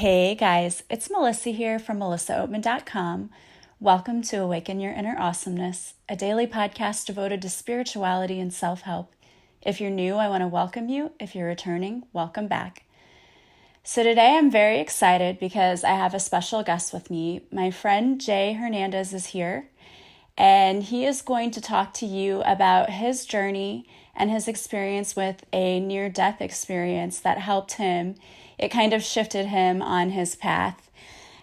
Hey guys, it's Melissa here from melissaoatman.com. Welcome to Awaken Your Inner Awesomeness, a daily podcast devoted to spirituality and self-help. If you're new, I want to welcome you. If you're returning, welcome back. So today I'm very excited because I have a special guest with me. My friend Jay Hernandez is here, and he is going to talk to you about his journey and his experience with a near-death experience that helped him. It kind of shifted him on his path.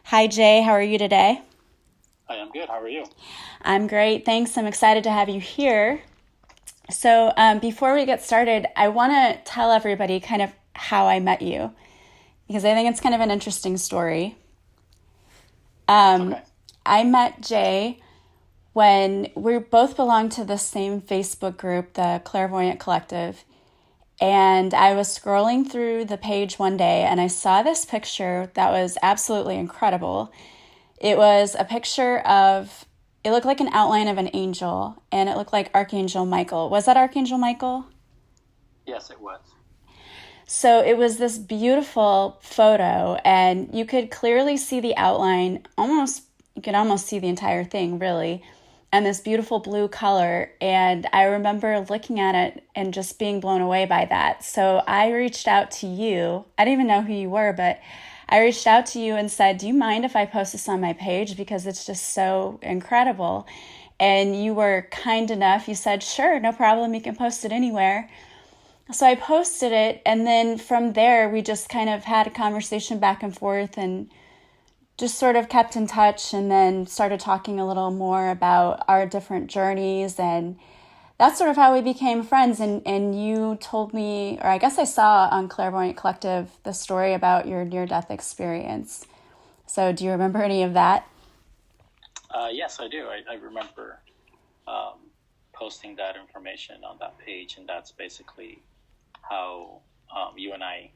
Hi, Jay. How are you today? Hi, I'm good. How are you? I'm great. Thanks. I'm excited to have you here. So before we get started, I want to tell everybody kind of how I met you, because I think it's kind of an interesting story. Okay. I met Jay when we both belonged to the same Facebook group, the Clairvoyant Collective. And I was scrolling through the page one day and I saw this picture that was absolutely incredible. It was a picture of, it looked like an outline of an angel, and it looked like Archangel Michael. Was that Archangel Michael? Yes, it was. So it was this beautiful photo, and you could clearly see the outline, you could almost see the entire thing, really, and this beautiful blue color. And I remember looking at it and just being blown away by that. So I reached out to you. I didn't even know who you were, but I reached out to you and said, do you mind if I post this on my page? Because it's just so incredible. And you were kind enough. You said, sure, no problem. You can post it anywhere. So I posted it, and then from there, we just kind of had a conversation back and forth and just sort of kept in touch, and then started talking a little more about our different journeys, and that's sort of how we became friends. And you told me, or I guess I saw on Clairvoyant Collective, the story about your near-death experience. So do you remember any of that? Yes, I do. I remember posting that information on that page, and that's basically how you and I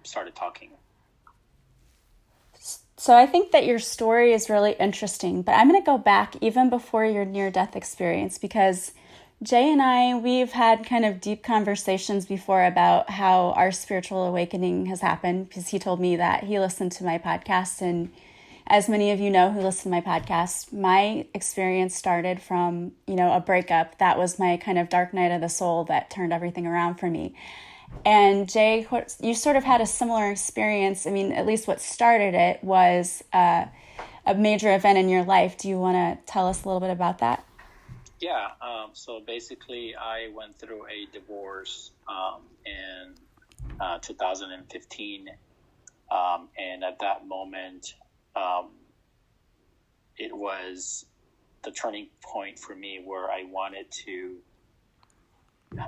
started talking. So I think that your story is really interesting, but I'm going to go back even before your near-death experience, because Jay and I, we've had kind of deep conversations before about how our spiritual awakening has happened, because he told me that he listened to my podcast. And as many of you know who listen to my podcast, my experience started from, a breakup. That was my kind of dark night of the soul that turned everything around for me. And Jay, you sort of had a similar experience. I mean, at least what started it was a major event in your life. Do you want to tell us a little bit about that? Yeah. So basically, I went through a divorce in 2015. And at that moment, it was the turning point for me where I wanted to,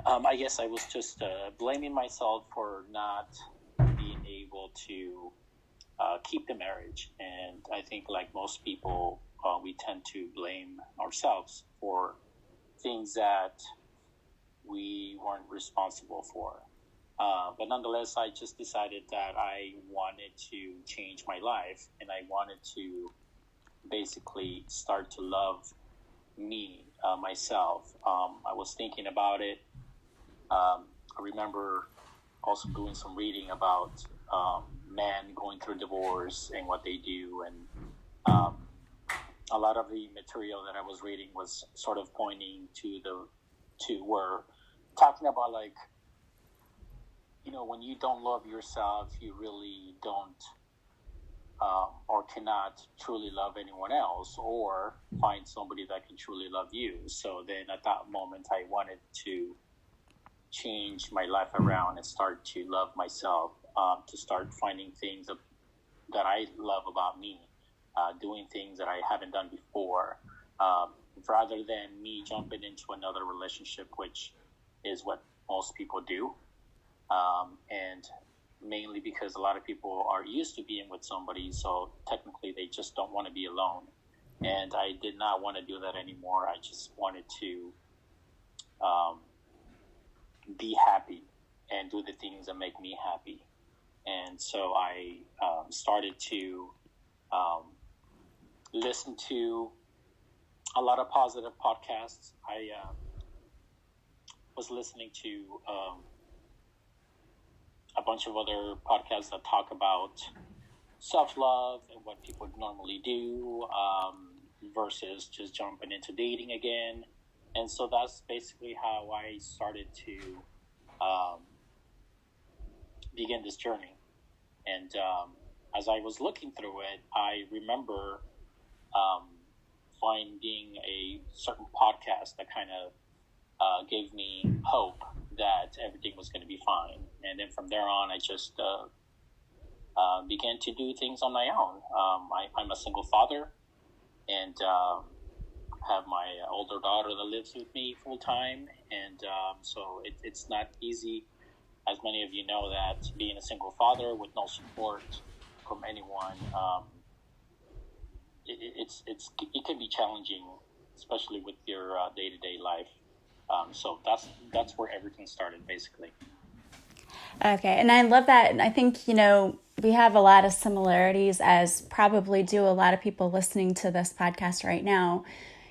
I guess I was just blaming myself for not being able to keep the marriage. And I think, like most people, we tend to blame ourselves for things that we weren't responsible for. But nonetheless, I just decided that I wanted to change my life, and I wanted to basically start to love me, myself. I was thinking about it. I remember also doing some reading about men going through divorce and what they do, and a lot of the material that I was reading was sort of pointing to where talking about, like, when you don't love yourself, you really don't or cannot truly love anyone else or find somebody that can truly love you. So then at that moment, I wanted to change my life around and start to love myself, to start finding things that I love about me, doing things that I haven't done before, rather than me jumping into another relationship, which is what most people do. And mainly because a lot of people are used to being with somebody, so technically they just don't want to be alone. And I did not want to do that anymore. I just wanted to be happy and do the things that make me happy. And so I started to listen to a lot of positive podcasts. I was listening to a bunch of other podcasts that talk about self-love and what people normally do, versus just jumping into dating again. And so that's basically how I started to um, begin this journey. And as I was looking through it, I remember um, finding a certain podcast that kind of gave me hope that everything was going to be fine. And then from there on, I just began to do things on my own. I'm a single father, and have my older daughter that lives with me full time. And so it's not easy, as many of you know, that being a single father with no support from anyone, it can be challenging, especially with your day-to-day life. So that's where everything started, basically. Okay, and I love that. And I think, we have a lot of similarities, as probably do a lot of people listening to this podcast right now.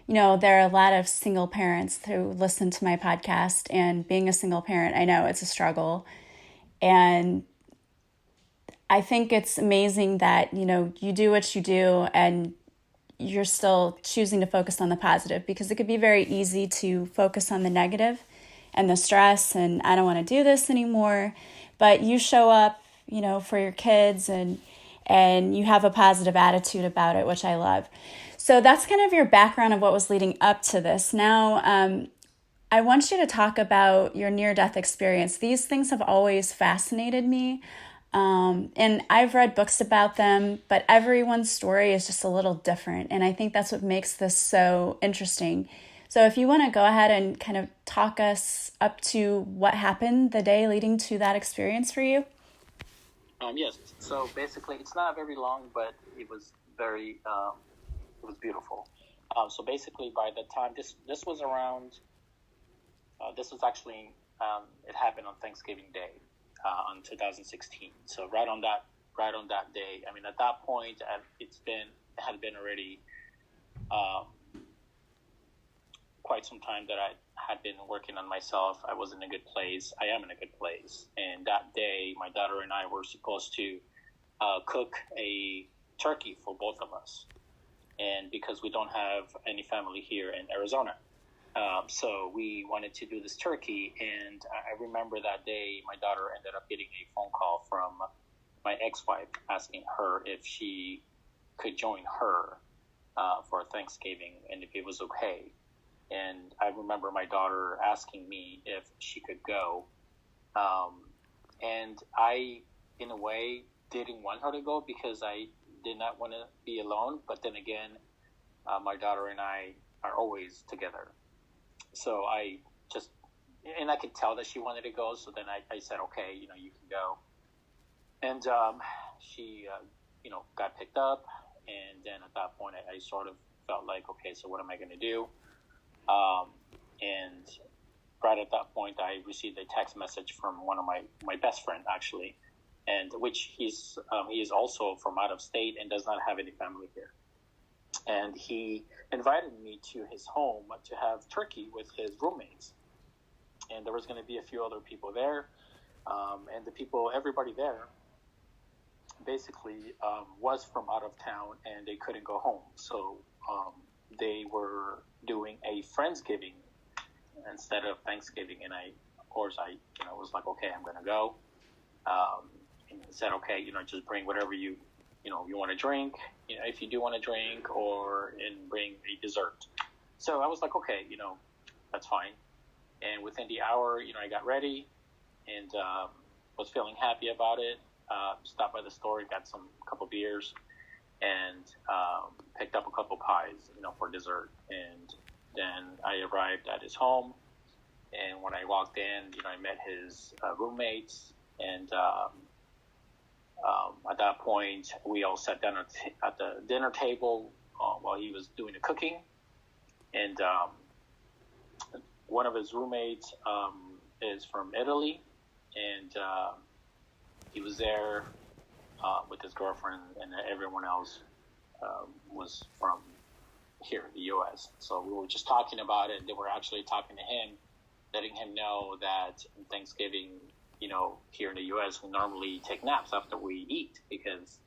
There are a lot of single parents who listen to my podcast, and being a single parent, I know it's a struggle. And I think it's amazing that, you do what you do and you're still choosing to focus on the positive, because it could be very easy to focus on the negative and the stress and I don't want to do this anymore. But you show up, for your kids, and you have a positive attitude about it, which I love. So that's kind of your background of what was leading up to this. Now, I want you to talk about your near-death experience. These things have always fascinated me. And I've read books about them, but everyone's story is just a little different. And I think that's what makes this so interesting. So if you want to go ahead and kind of talk us up to what happened the day leading to that experience for you. Yes. So basically, it's not very long, but it was very, it was beautiful. So basically, by the time this was around, this was actually, it happened on Thanksgiving Day. On 2016. So right on that day. I mean, at that point, it had been already quite some time that I had been working on myself. I was in a good place. I am in a good place. And that day, my daughter and I were supposed to cook a turkey for both of us. And because we don't have any family here in Arizona. So we wanted to do this turkey, and I remember that day my daughter ended up getting a phone call from my ex-wife asking her if she could join her for Thanksgiving and if it was okay. And I remember my daughter asking me if she could go. And I, in a way, didn't want her to go because I did not want to be alone. But then again, my daughter and I are always together. So I could tell that she wanted to go. So then I said, okay, you can go. And she, got picked up. And then at that point, I sort of felt like, okay, so what am I going to do? And right at that point, I received a text message from one of my best friend, actually, and which he is also from out of state and does not have any family here. And he invited me to his home to have turkey with his roommates. And there was going to be a few other people there. And everybody there basically was from out of town and they couldn't go home. So they were doing a Friendsgiving instead of Thanksgiving. And of course, I was like, okay, I'm going to go. And he said, okay, just bring whatever you want to drink, if you do want to drink, and bring a dessert. So I was like, okay, that's fine. And within the hour, I got ready and was feeling happy about it. Stopped by the store, got a couple beers, and picked up a couple pies, for dessert. And then I arrived at his home. And when I walked in, I met his roommates. And at that point, we all sat down at the dinner table while he was doing the cooking. And one of his roommates is from Italy, and he was there with his girlfriend, and everyone else was from here in the U.S. So we were just talking about it. They were actually talking to him, letting him know that Thanksgiving, here in the U.S., we normally take naps after we eat because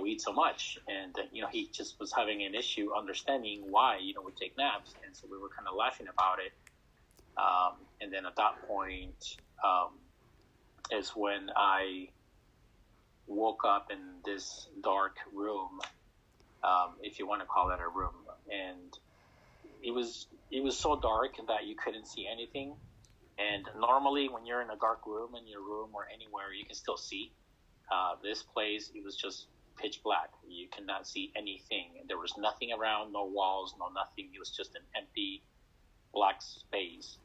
eat so much. And, he just was having an issue understanding why, we take naps. And so we were kind of laughing about it. And then at that point is when I woke up in this dark room, if you want to call it a room. And it was so dark that you couldn't see anything. And normally when you're in a dark room in your room or anywhere, you can still see. This place, it was just pitch black. You cannot see anything. There was nothing around, no walls, no nothing. It was just an empty black space.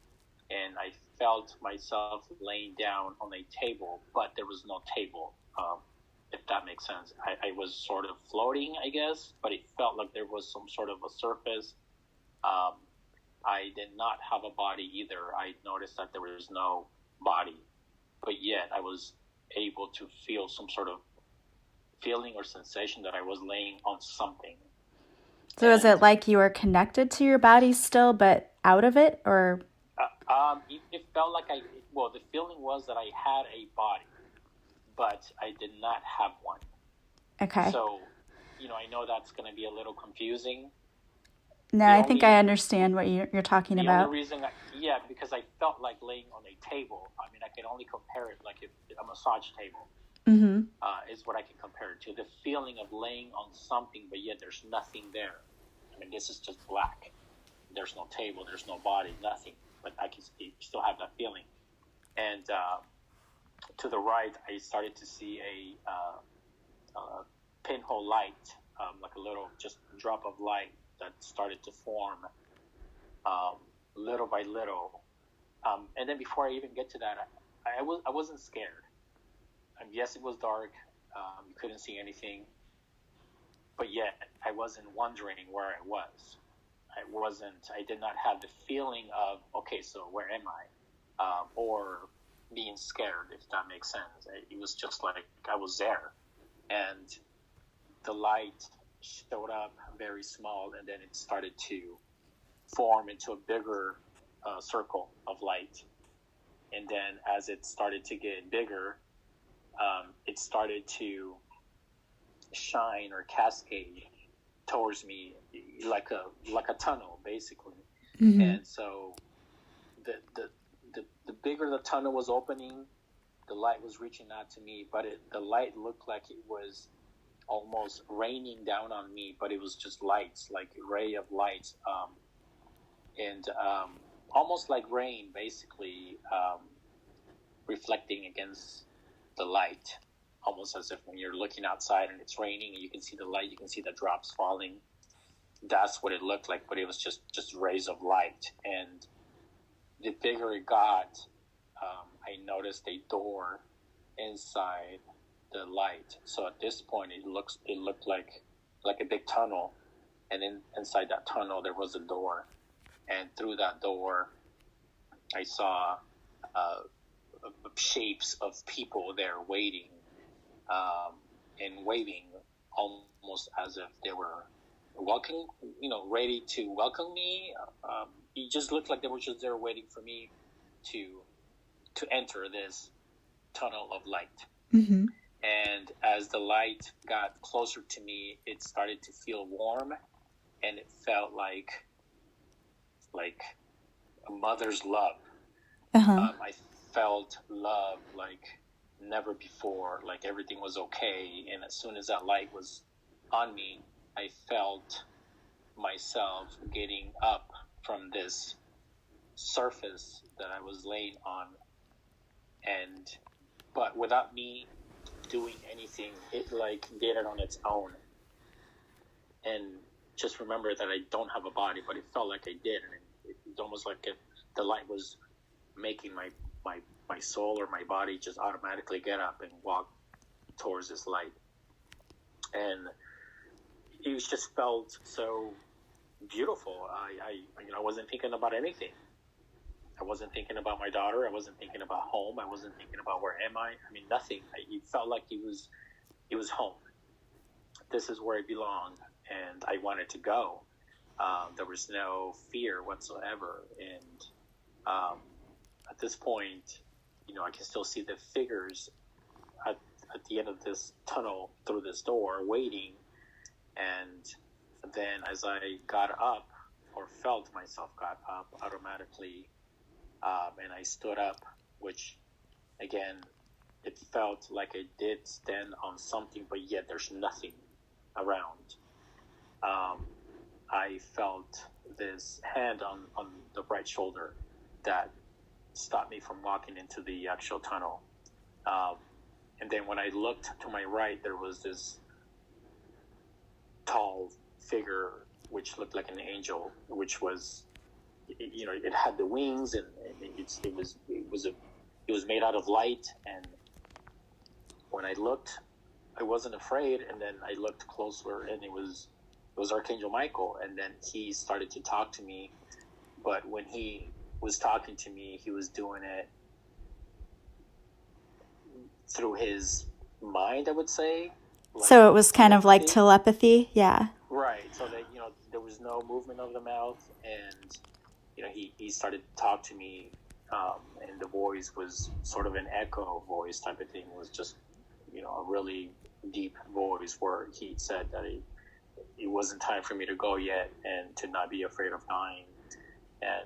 And I felt myself laying down on a table, but there was no table, if that makes sense. I was sort of floating, I guess, but it felt like there was some sort of a surface. I did not have a body either. I noticed that there was no body, but yet I was able to feel some sort of feeling or sensation that I was laying on something. So is it like you were connected to your body still, but out of it, or? It felt like the feeling was that I had a body, but I did not have one. Okay. So, I know that's going to be a little confusing. No, I think I understand what you're talking about. The only reason, because I felt like laying on a table. I mean, I can only compare it like a massage table. Mm-hmm. Is what I can compare it to. The feeling of laying on something, but yet there's nothing there. I mean, this is just black. There's no table, there's no body, nothing. But I can still have that feeling. And to the right, I started to see a pinhole light, like a little just drop of light that started to form little by little. And then before I even get to that, I wasn't scared. Yes, it was dark. You couldn't see anything. But yet, I wasn't wondering where I was. I did not have the feeling of, okay, so where am I? Or being scared, if that makes sense. It was just like I was there. And the light showed up very small, and then it started to form into a bigger circle of light. And then as it started to get bigger, it started to shine or cascade towards me like a tunnel, basically. Mm-hmm. And so the bigger the tunnel was opening, the light was reaching out to me, but the light looked like it was almost raining down on me, but it was just lights, like a ray of lights, and almost like rain, basically, reflecting against the light, almost as if when you're looking outside and it's raining and you can see the light, you can see the drops falling. That's what it looked like, but it was just rays of light. And the bigger it got, I noticed a door inside the light. So at this point, it looked like a big tunnel, and inside that tunnel there was a door, and through that door, I saw shapes of people there waiting and waving, almost as if they were ready to welcome me. It just looked like they were just there waiting for me to enter this tunnel of light. Mm-hmm. And as the light got closer to me, it started to feel warm, and it felt like a mother's love. Uh-huh. I felt love like never before, like everything was okay. And as soon as that light was on me, I felt myself getting up from this surface that I was laying on, but without me doing anything, it like did it on its own. And just remember that I don't have a body, but it felt like I did, and it's almost like the light was making my soul or my body just automatically get up and walk towards this light. And it just felt so beautiful. I wasn't thinking about anything. I wasn't thinking about my daughter. I wasn't thinking about home. I wasn't thinking about where am I. I mean, nothing. It felt like it was home. This is where I belong, and I wanted to go. There was no fear whatsoever. And at this point, I can still see the figures at the end of this tunnel through this door waiting. And then as I got up, or felt myself got up automatically, and I stood up, which again, it felt like I did stand on something, but yet there's nothing around. I felt this hand on the right shoulder that stopped me from walking into the actual tunnel. And then when I looked to my right, there was this tall figure which looked like an angel, which was, it had the wings, and it was made out of light. And when I looked, I wasn't afraid. And then I looked closer, and it was Archangel Michael. And then he started to talk to me. But when he was talking to me, he was doing it through his mind, I would say. Like, so it was kind of like telepathy? Yeah. Right. So that, there was no movement of the mouth, and, he started to talk to me, and the voice was sort of an echo voice type of thing. It was just, a really deep voice where he said that it wasn't time for me to go yet, and to not be afraid of dying. And,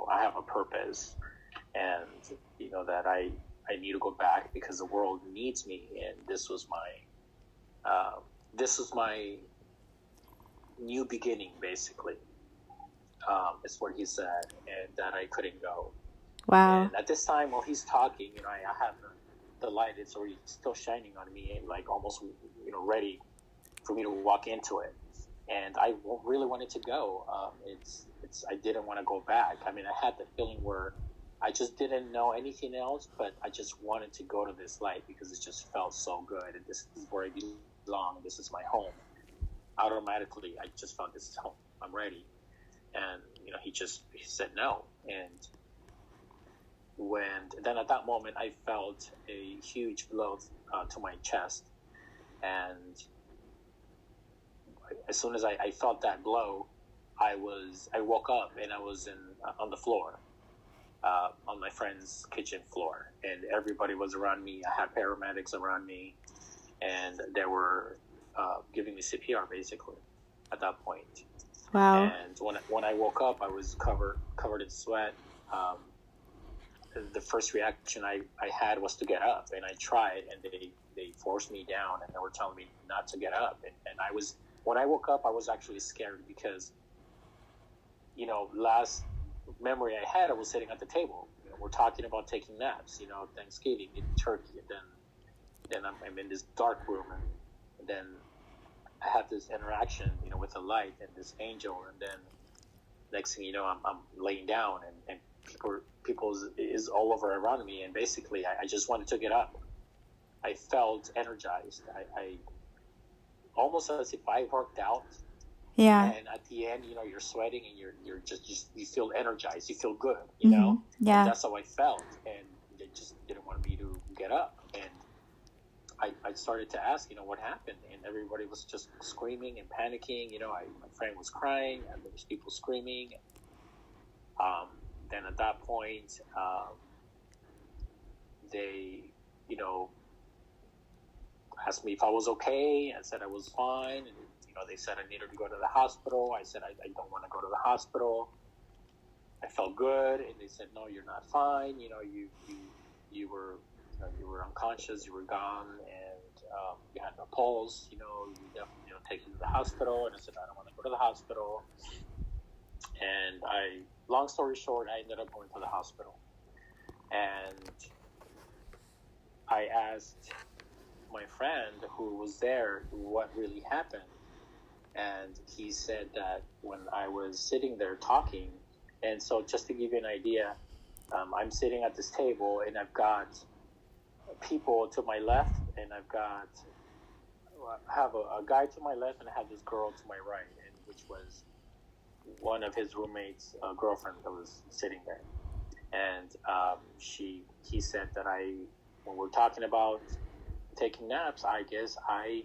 I have a purpose, and, that I need to go back because the world needs me. And this was my new beginning, basically. Is what he said, and that I couldn't go. Wow. And at this time, while he's talking, I have the light. It's already still shining on me, and like almost, ready for me to walk into it. And I really wanted to go. I didn't want to go back. I mean, I had the feeling where I just didn't know anything else, but I just wanted to go to this light because it just felt so good. And this is where I belong. This is my home. Automatically, I just felt this is home. I'm ready. And, he said no. And then at that moment, I felt a huge blow to my chest. And as soon as I felt that blow, I woke up, and I was on the floor, on my friend's kitchen floor, and everybody was around me. I had paramedics around me, and they were giving me CPR basically at that point. Wow. And when I woke up, I was covered in sweat. The first reaction I had was to get up, and I tried, and they forced me down, and they were telling me not to get up. And when I woke up, I was actually scared because, last memory I had, I was sitting at the table. We're talking about taking naps, Thanksgiving, eating turkey, and then I'm in this dark room, and then I had this interaction, with the light and this angel, and then next thing you know, I'm laying down, and people is all over around me, and basically I just wanted to get up. I felt energized. I almost as if I worked out. Yeah. And at the end, you're sweating, and you're just you feel energized. You feel good, Yeah. And that's how I felt, and they just didn't want me to get up. And I started to ask, what happened, and everybody was just screaming and panicking. My friend was crying, and there was people screaming. Then at that point, they, asked me if I was okay. I said I was fine, and they said I needed to go to the hospital. I said I don't want to go to the hospital. I felt good, and they said, no, you're not fine. You were unconscious, you were gone, and you had no pulse. You definitely take you to the hospital. And I said I don't want to go to the hospital. And long story short, I ended up going to the hospital, and I asked my friend who was there what really happened. And he said that when I was sitting there talking, and so just to give you an idea, I'm sitting at this table, and I've got people to my left, and I have a guy to my left, and I have this girl to my right, and which was one of his roommates' girlfriend that was sitting there. And he said that when we're talking about taking naps, I guess I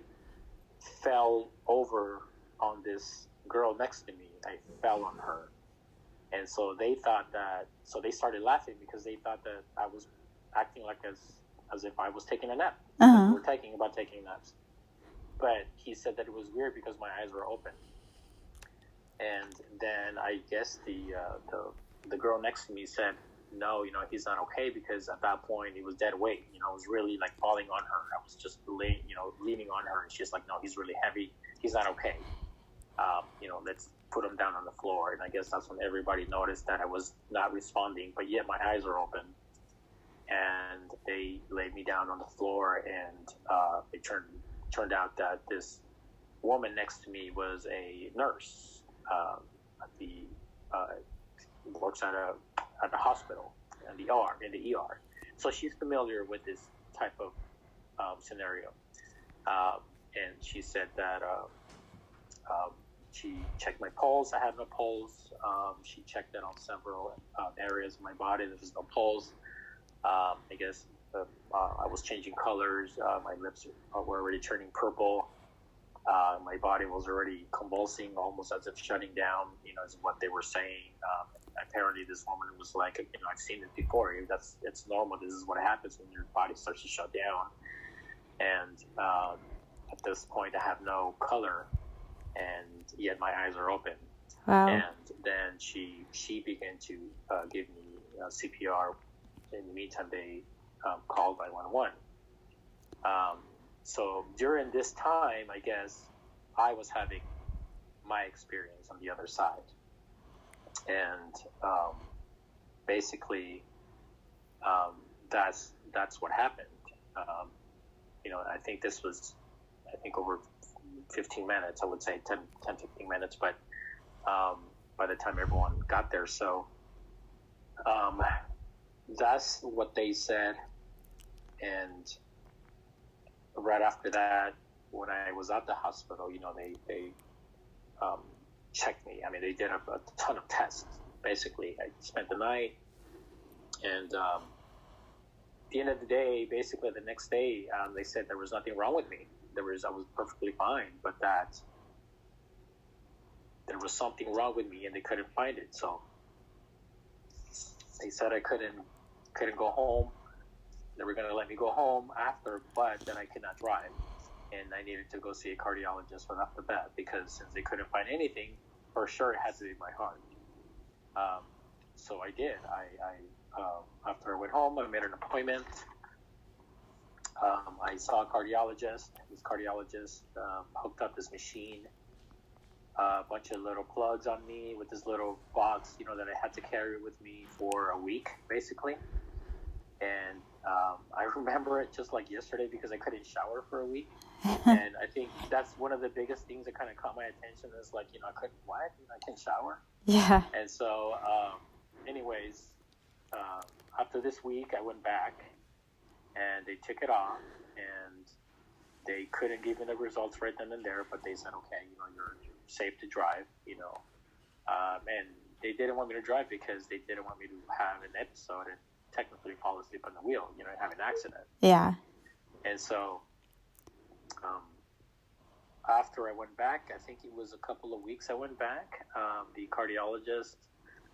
fell over on this girl next to me. I fell on her. And so they started laughing because they thought that I was acting like as if I was taking a nap. because we Uh-huh. were taking naps. But he said that it was weird because my eyes were open. And then I guess the girl next to me said, no, he's not okay, because at that point he was dead weight. I was really like falling on her. I was just leaning on her, and she's like, no, he's really heavy. He's not okay. Let's put him down on the floor. And I guess that's when everybody noticed that I was not responding, but yet my eyes were open. And they laid me down on the floor, and it turned out that this woman next to me was a nurse at the works at a hospital in the ER. So she's familiar with this type of scenario. And she said that she checked my pulse. I had no pulse. She checked it on several areas of my body. There was no pulse. I guess I was changing colors. My lips were already turning purple. My body was already convulsing, almost as if shutting down, is what they were saying. Apparently this woman was like, I've seen it before. It's normal. This is what happens when your body starts to shut down. And at this point, I have no color, and yet my eyes are open. Wow. And then she began to give me CPR. In the meantime, they called 911. So during this time, I guess I was having my experience on the other side. And basically, that's what happened. I think this was, over 15 minutes, I would say 10, 15 minutes, but by the time everyone got there. So that's what they said. And right after that, when I was at the hospital, they checked me. I mean, they did a ton of tests. Basically, I spent the night, and at the end of the day, basically the next day, they said there was nothing wrong with me. I was perfectly fine, but that there was something wrong with me, and they couldn't find it. So they said I couldn't go home. They were going to let me go home after, but then I could not drive. And I needed to go see a cardiologist right off the bat, because since they couldn't find anything, for sure it had to be my heart. So I did. After I went home, I made an appointment. I saw a cardiologist. This cardiologist hooked up this machine, a bunch of little plugs on me with this little box, that I had to carry with me for a week, basically. And I remember it just like yesterday, because I couldn't shower for a week. And I think that's one of the biggest things that kind of caught my attention, is like, I can't shower. Yeah. And so, anyways, after this week, I went back, and they took it off, and they couldn't give me the results right then and there, but they said, okay, you're safe to drive, and they didn't want me to drive because they didn't want me to have an episode and technically fall asleep on the wheel, have an accident. Yeah. And so after I went back, I think it was a couple of weeks I went back, the cardiologist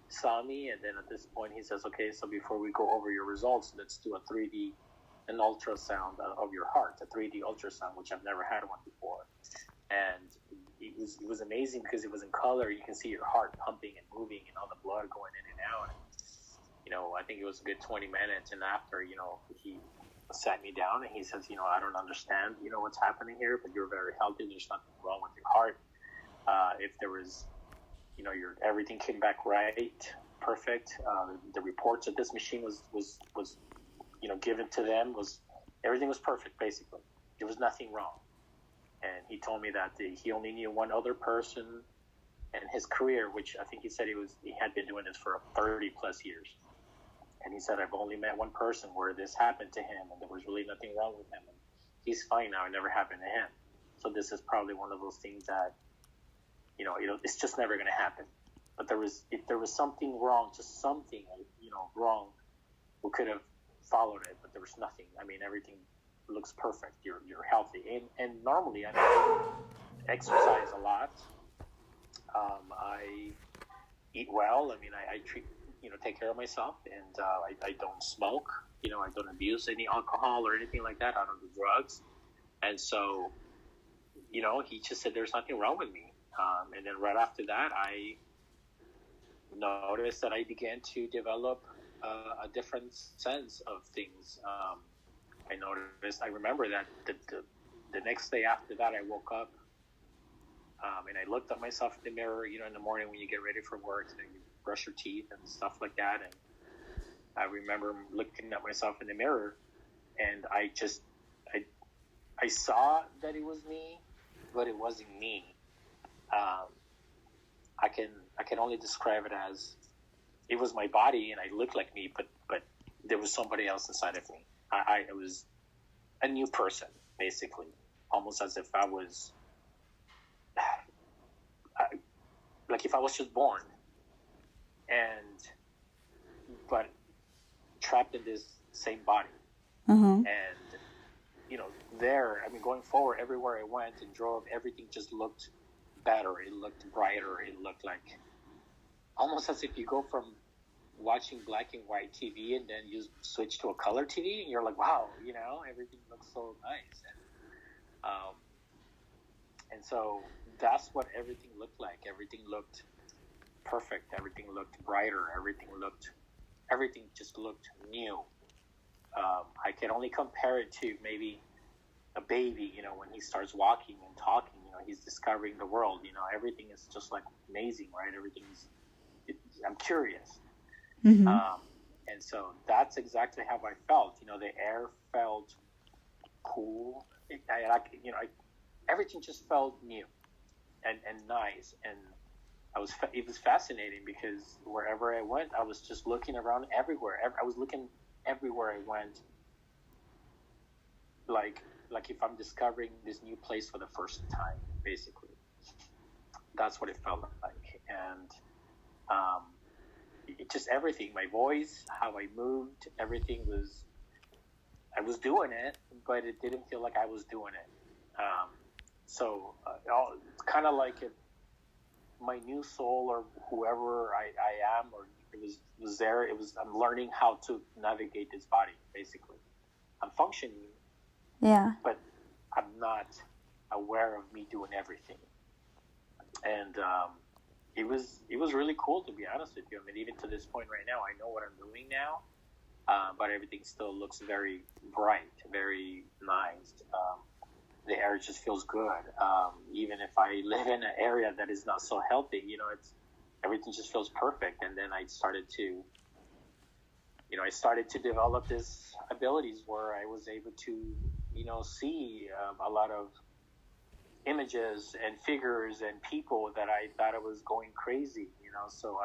saw me, and then at this point he says, okay, so before we go over your results, let's do an ultrasound of your heart, a 3D ultrasound, which I've never had one before. And it was amazing, because it was in color. You can see your heart pumping and moving, and all the blood going in and out. And, I think it was a good 20 minutes. And after, he sat me down, and he says, I don't understand, what's happening here, but you're very healthy. There's nothing wrong with your heart. If there was, everything came back right, perfect. The reports that this machine was given to them, everything was perfect, basically. There was nothing wrong. And he told me that he only knew one other person in his career, which I think he said he had been doing this for 30 plus years. And he said, I've only met one person where this happened to him, and there was really nothing wrong with him. And he's fine now. It never happened to him. So this is probably one of those things that, it's just never going to happen. But if there was something wrong, just something, wrong, we could have followed it, but there was nothing. I mean, everything looks perfect. You're healthy. And normally, I exercise a lot. I eat well. I mean, I treat take care of myself, and I don't smoke. I don't abuse any alcohol or anything like that. I don't do drugs. And so, he just said there's nothing wrong with me. And then right after that, I noticed that I began to develop a different sense of things. I remember that the next day after that, I woke up and I looked at myself in the mirror, in the morning when you get ready for work and you brush your teeth and stuff like that. And I remember looking at myself in the mirror, and I saw that it was me, but it wasn't me. I can only describe it as it was my body and I looked like me, but there was somebody else inside of me. I was a new person, basically, almost as if I was like if I was just born, but trapped in this same body. Mm-hmm. And going forward, everywhere I went and drove, everything just looked better. It looked brighter. It looked like almost as if you go from watching black and white TV and then you switch to a color TV and you're like, wow, everything looks so nice. And so that's what everything looked like. Everything looked perfect. Everything looked brighter. Everything just looked new. I can only compare it to maybe a baby, when he starts walking and talking, he's discovering the world, everything is just like amazing, right? I'm curious. Mm-hmm. And so that's exactly how I felt. The air felt cool. Everything just felt new and nice. And it was fascinating because wherever I went, I was just looking around everywhere. I was looking everywhere I went, like if I'm discovering this new place for the first time, basically. That's what it felt like. And it just everything, my voice, how I moved, everything I was doing it, but it didn't feel like I was doing it. It's kind of like my new soul or whoever I am, or it was there. I'm learning how to navigate this body, basically. I'm functioning, yeah, but I'm not aware of me doing everything. And it was really cool, to be honest with you. Even to this point right now, I know what I'm doing now, but everything still looks very bright, very nice. The air just feels good. Even if I live in an area that is not so healthy, everything just feels perfect. And then I started to develop these abilities where I was able to, see a lot of images and figures and people that I thought I was going crazy, So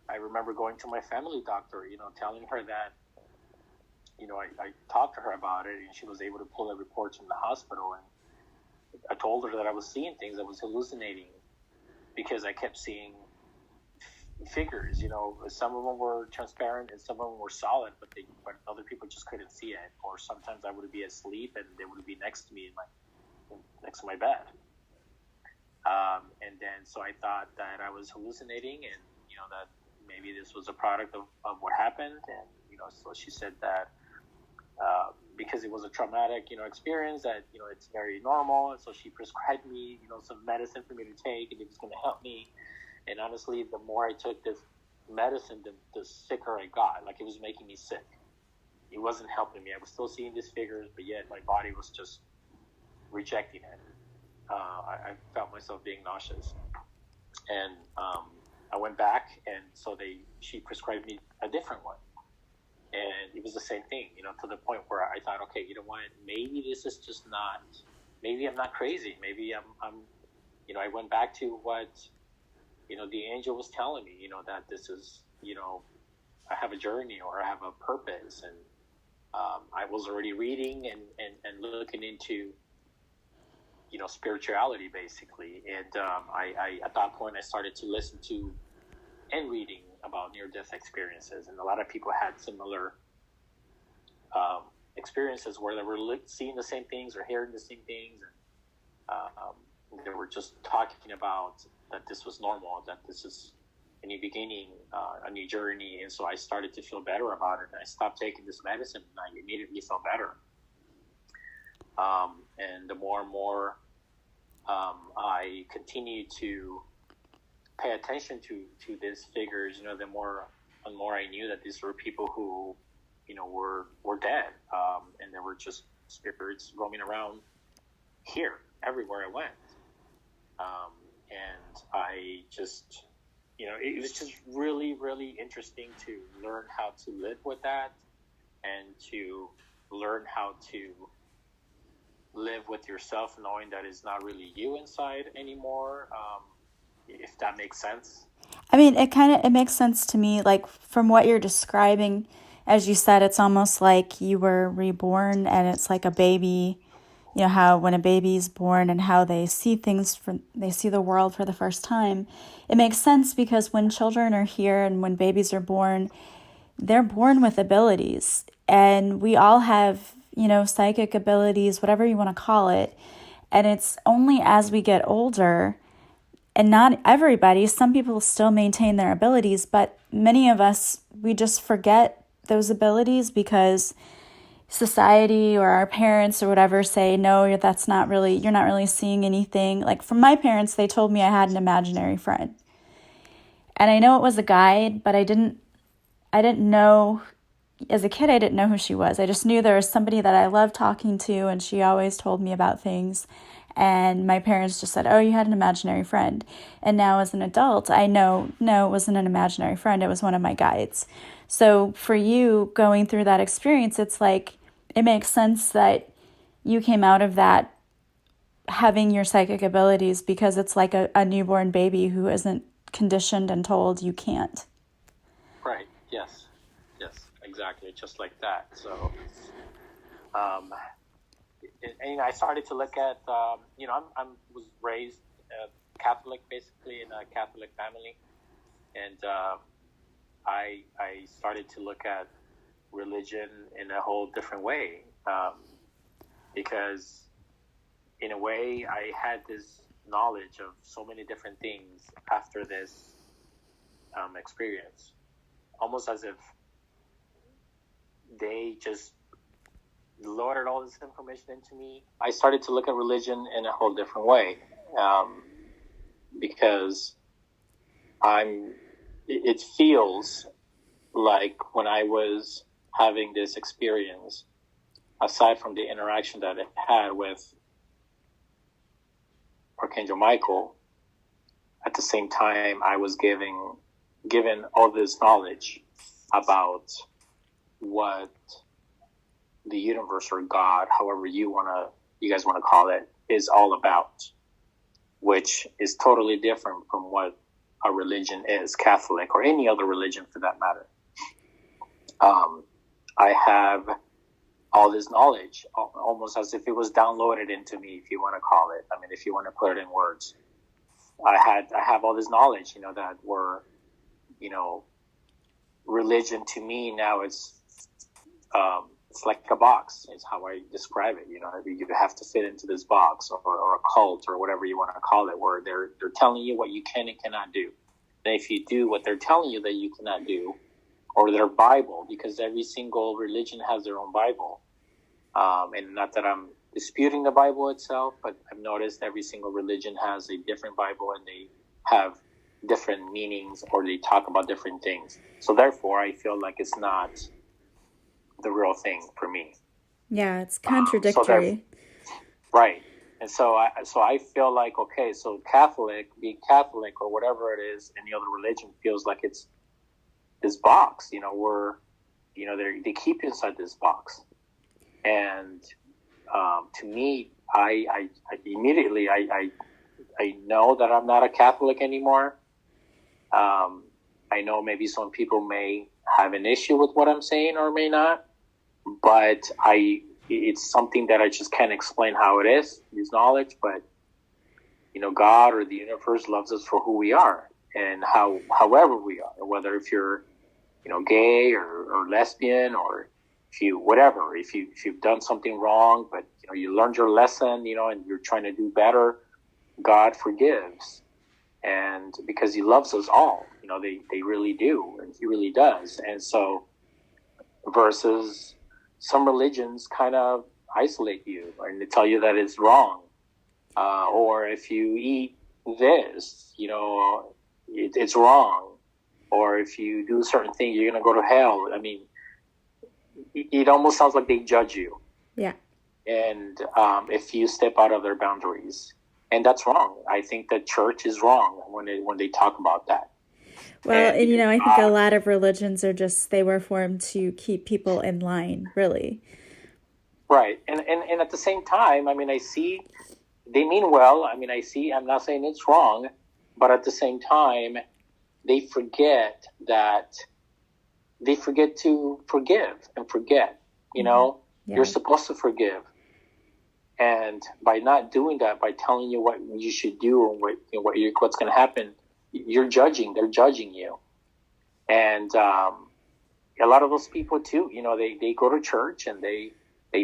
I remember going to my family doctor, telling her that, I talked to her about it, and she was able to pull the reports from the hospital. And I told her that I was seeing things, I was hallucinating, because I kept seeing figures. Some of them were transparent and some of them were solid, but other people just couldn't see it. Or sometimes I would be asleep and they would be next to me next to my bed. And then so I thought that I was hallucinating, and that maybe this was a product of what happened. And so she said that because it was a traumatic experience, that it's very normal. And so she prescribed me some medicine for me to take, and it was going to help me. And honestly, the more I took this medicine, the sicker I got. Like, it was making me sick. It wasn't helping me. I was still seeing these figures, but yet my body was just rejecting it. I felt myself being nauseous. And I went back, and so she prescribed me a different one. And it was the same thing, to the point where I thought, okay, what? Maybe this is just not, maybe I'm not crazy. Maybe I'm I went back to what, the angel was telling me, that this is, I have a journey, or I have a purpose. And I was already reading and looking into, spirituality, basically. And I at that point, I started to listen to and reading about near-death experiences. And a lot of people had similar experiences where they were seeing the same things or hearing the same things. And they were just talking about that this was normal, that this is a new beginning, a new journey. And so I started to feel better about it. And I stopped taking this medicine, and I immediately felt better. And the more and more I continue to pay attention to these figures, the more and more I knew that these were people who, were dead, and there were just spirits roaming around here, everywhere I went. And I just, it was just really, really interesting to learn how to live with that, and to learn how to live with yourself, knowing that it's not really you inside anymore, if that makes sense. I mean, it makes sense to me, like from what you're describing. As you said, it's almost like you were reborn, and it's like a baby. You know how when a baby's born and how they see they see the world for the first time. It makes sense because when children are here and when babies are born, they're born with abilities, and we all have, psychic abilities, whatever you want to call it. And it's only as we get older, and not everybody, some people still maintain their abilities, but many of us, we just forget those abilities because society or our parents or whatever say, no, you're not really seeing anything. Like from my parents, they told me I had an imaginary friend. And I know it was a guide, but I didn't know, as a kid, I didn't know who she was. I just knew there was somebody that I loved talking to, and she always told me about things. And my parents just said, oh, you had an imaginary friend. And now as an adult, I know, no, it wasn't an imaginary friend. It was one of my guides. So for you going through that experience, it's like, it makes sense that you came out of that having your psychic abilities, because it's like a newborn baby who isn't conditioned and told you can't. Right. Yes, exactly. Just like that. So, and I started to look at, I was raised Catholic, basically in a Catholic family, and I started to look at religion in a whole different way, because in a way I had this knowledge of so many different things after this experience, almost as if they just loaded all this information into me. I started to look at religion in a whole different way, because it feels like when I was having this experience, aside from the interaction that I had with Archangel Michael, at the same time I was given all this knowledge about what the universe or God, however you guys want to call it, is all about, which is totally different from what a religion is, Catholic or any other religion for that matter. I have all this knowledge, almost as if it was downloaded into me, if you want to call it. I mean, if you want to put it in words, I have all this knowledge, that were, religion to me now it's like a box, is how I describe it. You have to fit into this box, or a cult, or whatever you want to call it, where they're telling you what you can and cannot do. And if you do what they're telling you that you cannot do, or their Bible, because every single religion has their own Bible. And not that I'm disputing the Bible itself, but I've noticed every single religion has a different Bible, and they have different meanings, or they talk about different things. So therefore, I feel like it's not the real thing for me. Yeah, it's contradictory. Right. And so I feel like, okay, so being Catholic or whatever it is, any other religion feels like it's this box, where, they keep you inside this box. And to me, I immediately, I know that I'm not a Catholic anymore. I know maybe some people may have an issue with what I'm saying or may not, but it's something that I just can't explain how it is, this knowledge, but God or the universe loves us for who we are, and however we are, whether if you're, gay or lesbian, or if you've done something wrong, but you learned your lesson, and you're trying to do better, God forgives. and because he loves us all, they really do, and he really does. And so, versus some religions kind of isolate you and they tell you that it's wrong, or if you eat this, it's wrong, or if you do certain things, you're going to go to hell. I mean, it almost sounds like they judge you. Yeah. And if you step out of their boundaries, and that's wrong. I think the church is wrong when they talk about that. Well, and I think a lot of religions they were formed to keep people in line, really. Right. And at the same time, I mean, I see they mean well. I mean, I'm not saying it's wrong, but at the same time, they forget to forgive and forget, Yeah. You're supposed to forgive. And by not doing that, by telling you what you should do and what's going to happen, they're judging you. And a lot of those people too, they go to church and they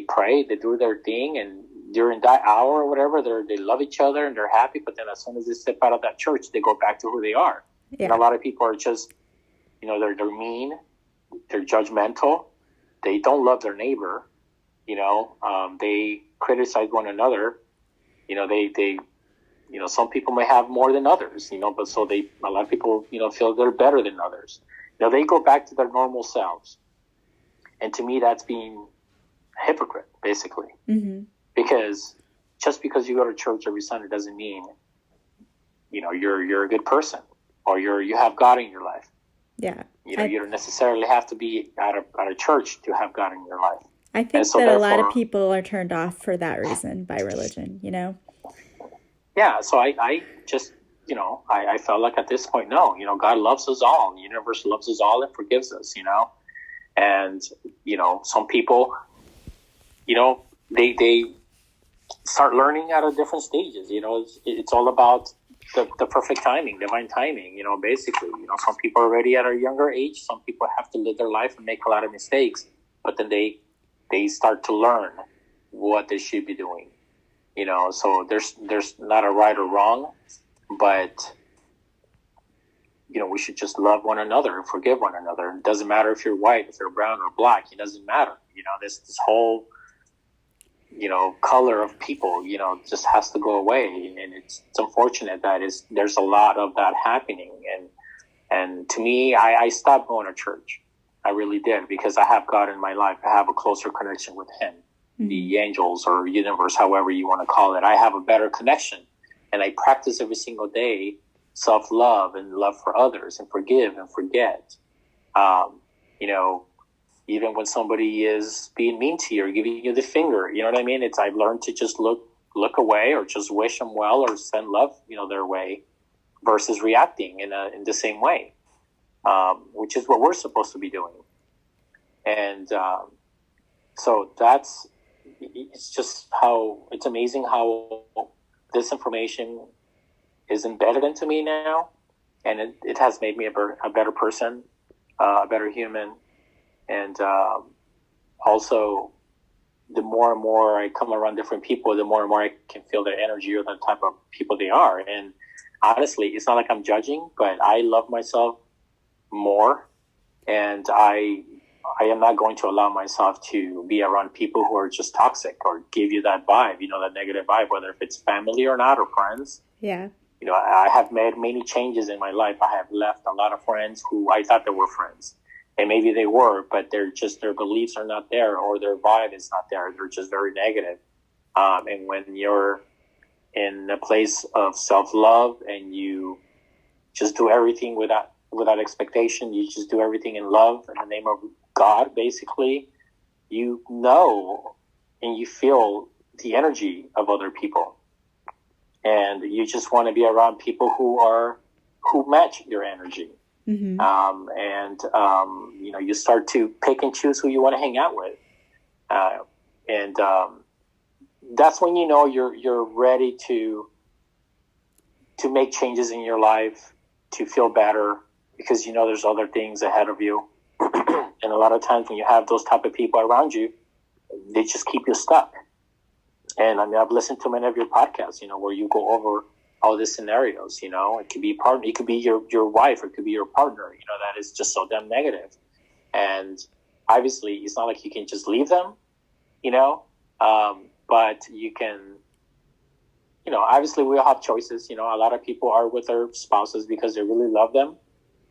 pray, they do their thing, and during that hour or whatever, they love each other and they're happy. But then as soon as they step out of that church, they go back to who they are. Yeah. And a lot of people are just, they're mean, they're judgmental, they don't love their neighbor, they criticize one another. They some people may have more than others, but a lot of people, feel they're better than others. They go back to their normal selves. And to me, that's being a hypocrite, basically. Mm-hmm. Because just because you go to church every Sunday doesn't mean, you're a good person or you have God in your life. Yeah. You don't necessarily have to be at a church to have God in your life. I think that a lot of people are turned off for that reason by religion, Yeah, so I just, I felt like at this point, no, God loves us all. The universe loves us all and forgives us, And, some people, they start learning at a different stages. It's all about the perfect timing, divine timing, basically. Some people are already at a younger age. Some people have to live their life and make a lot of mistakes. But then they start to learn what they should be doing. So there's not a right or wrong, but, we should just love one another and forgive one another. It doesn't matter if you're white, if you're brown or black, it doesn't matter. This whole, color of people, just has to go away. And it's unfortunate that there's a lot of that happening. And to me, I stopped going to church. I really did, because I have God in my life. I have a closer connection with him. The angels or universe, however you want to call it. I have a better connection, and I practice every single day self-love and love for others and forgive and forget. Even when somebody is being mean to you or giving you the finger, you know what I mean? I've learned to just look away or just wish them well or send love, their way, versus reacting in the same way, which is what we're supposed to be doing. And so it's just it's amazing how this information is embedded into me now, and it has made me a better person, a better human, and also the more and more I come around different people, the more and more I can feel their energy or the type of people they are. And honestly, it's not like I'm judging, but I love myself more, and I am not going to allow myself to be around people who are just toxic or give you that vibe, that negative vibe, whether if it's family or not, or friends. Yeah. I have made many changes in my life. I have left a lot of friends who I thought they were friends, and maybe they were, but their beliefs are not there, or their vibe is not there. They're just very negative. And when you're in a place of self-love and you just do everything without expectation, you just do everything in love in the name of God, basically, and you feel the energy of other people, and you just want to be around people who match your energy. Mm-hmm. You start to pick and choose who you want to hang out with, and that's when you're ready to make changes in your life, to feel better, because there's other things ahead of you. And a lot of times when you have those type of people around you, they just keep you stuck. And I've listened to many of your podcasts, where you go over all these scenarios. It could be partner, it could be your wife, or it could be your partner. That is just so damn negative. And obviously, it's not like you can just leave them. But you can. Obviously, we all have choices. A lot of people are with their spouses because they really love them,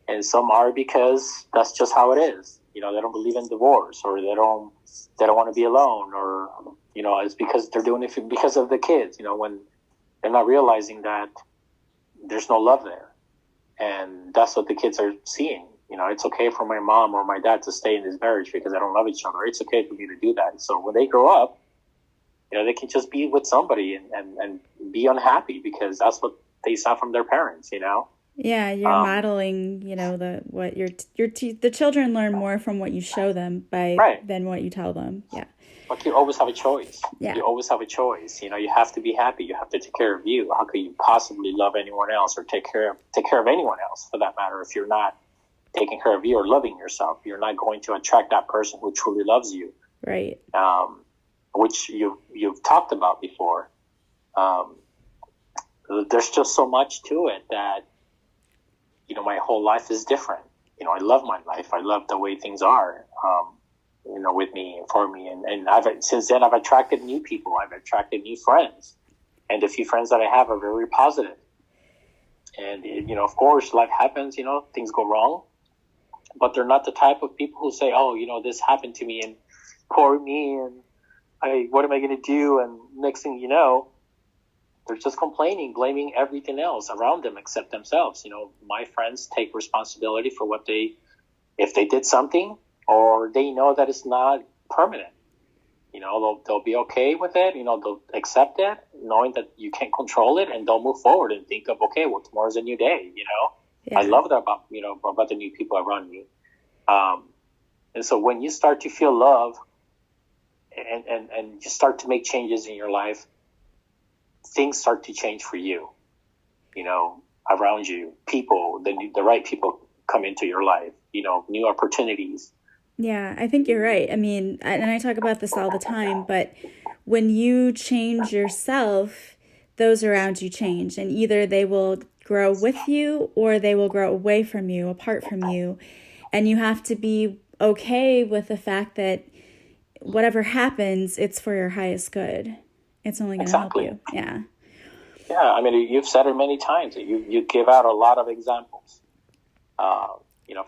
and some are because that's just how it is. They don't believe in divorce, or they don't want to be alone, or it's because they're doing it because of the kids. When they're not realizing that there's no love there, and that's what the kids are seeing. It's okay for my mom or my dad to stay in this marriage because they don't love each other. It's okay for me to do that. So when they grow up, they can just be with somebody and be unhappy because that's what they saw from their parents. Yeah, you're modeling, the children learn more from what you show them than what you tell them. Yeah. But you always have a choice. Yeah. You always have a choice. You have to be happy. You have to take care of you. How could you possibly love anyone else or take care of anyone else for that matter if you're not taking care of you or loving yourself? You're not going to attract that person who truly loves you. Right. Which you've talked about before. There's just so much to it that my whole life is different. I love my life. I love the way things are. With me and for me, and since then I've attracted new people. I've attracted new friends, and the few friends that I have are very positive. And of course, life happens. Things go wrong, but they're not the type of people who say, "Oh, this happened to me and poor me, and what am I going to do?" And next thing you know, they're just complaining, blaming everything else around them except themselves. My friends take responsibility for if they did something, or they know that it's not permanent. They'll be okay with it. They'll accept it, knowing that you can't control it, and they'll move forward and think of, okay, well, tomorrow's a new day. Yeah. I love that about the new people around me. And so when you start to feel love and you start to make changes in your life, things start to change for you. Around you, people, the right people come into your life. New opportunities. Yeah, I think you're right. I mean, and I talk about this all the time, but when you change yourself, those around you change, and either they will grow with you or they will grow away from you, apart from you. And you have to be okay with the fact that whatever happens, it's for your highest good. It's only going to help you. Yeah. Yeah, I mean, you've said it many times. You give out a lot of examples.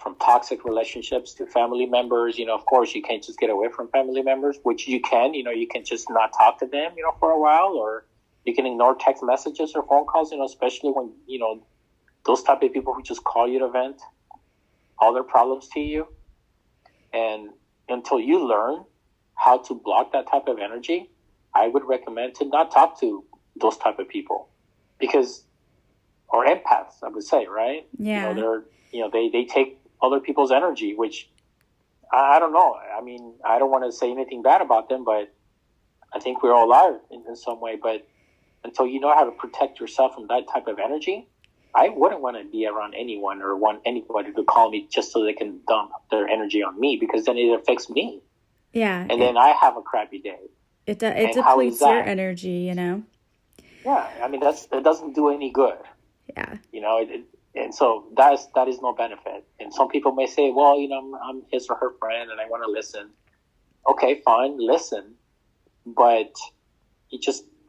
From toxic relationships to family members. Of course, you can't just get away from family members, which you can. You can just not talk to them, for a while, or you can ignore text messages or phone calls, especially when, those type of people who just call you to vent all their problems to you. And until you learn how to block that type of energy, I would recommend to not talk to those type of people or empaths, I would say, right? Yeah. They take other people's energy, which I don't know. I mean, I don't want to say anything bad about them, but I think we're all alive in some way. But until you know how to protect yourself from that type of energy, I wouldn't want to be around anyone or want anybody to call me just so they can dump their energy on me, because then it affects me. Yeah. And then I have a crappy day. It depletes your energy, Yeah. I mean, it doesn't do any good. Yeah. And so that is no benefit. And some people may say, well, I'm his or her friend and I want to listen. Okay, fine, listen. But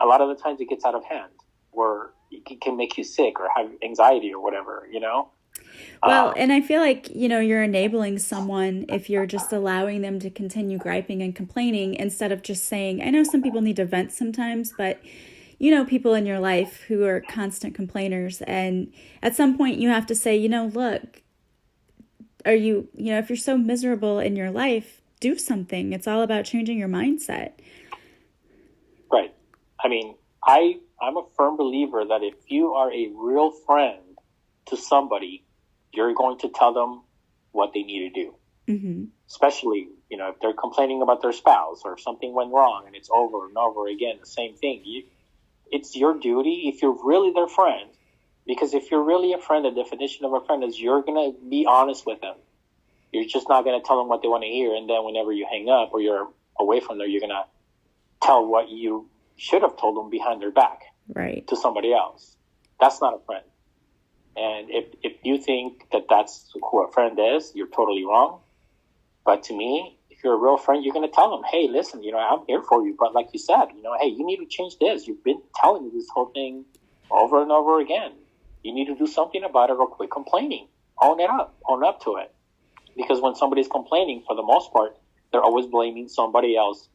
a lot of the times it gets out of hand, where it can make you sick or have anxiety or whatever, Well, and I feel like, you're enabling someone if you're just allowing them to continue griping and complaining instead of just saying, I know some people need to vent sometimes, but people in your life who are constant complainers, and at some point you have to say, look, if you're so miserable in your life, do something. It's all about changing your mindset. Right. I mean, I'm a firm believer that if you are a real friend to somebody, you're going to tell them what they need to do. Mm-hmm. Especially, if they're complaining about their spouse or something went wrong and it's over and over again, the same thing. It's your duty, if you're really their friend, because if you're really a friend, the definition of a friend is you're going to be honest with them. You're just not going to tell them what they want to hear, and then whenever you hang up or you're away from them, you're going to tell what you should have told them behind their back, right, to somebody else. that's not a friend. And if you think that that's who a friend is, you're totally wrong. But to me, if you're a real friend, you're going to tell them, hey, listen, I'm here for you. But like you said, hey, you need to change this. You've been telling me this whole thing over and over again. You need to do something about it or quit complaining. Own it up. Own up to it. Because when somebody's complaining, for the most part, they're always blaming somebody else.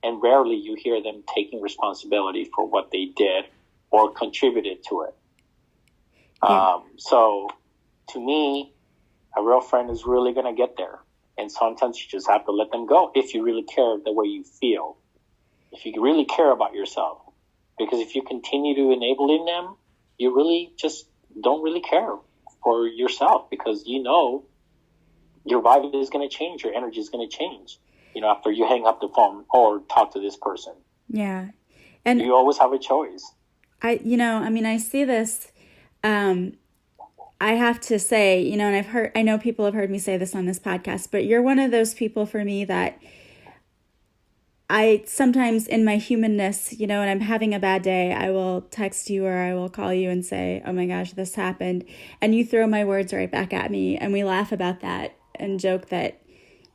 And rarely you hear them taking responsibility for what they did or contributed to it. Yeah. So to me, a real friend is really going to get there. And sometimes you just have to let them go if you really care the way you feel. If you really care about yourself. Because if you continue to enabling them, you really just don't really care for yourself, because your vibe is going to change, your energy is going to change, after you hang up the phone or talk to this person. Yeah. And you always have a choice. I see this, I have to say, and I know people have heard me say this on this podcast, but you're one of those people for me that I sometimes in my humanness, and I'm having a bad day, I will text you or I will call you and say, oh my gosh, this happened. And you throw my words right back at me. And we laugh about that and joke that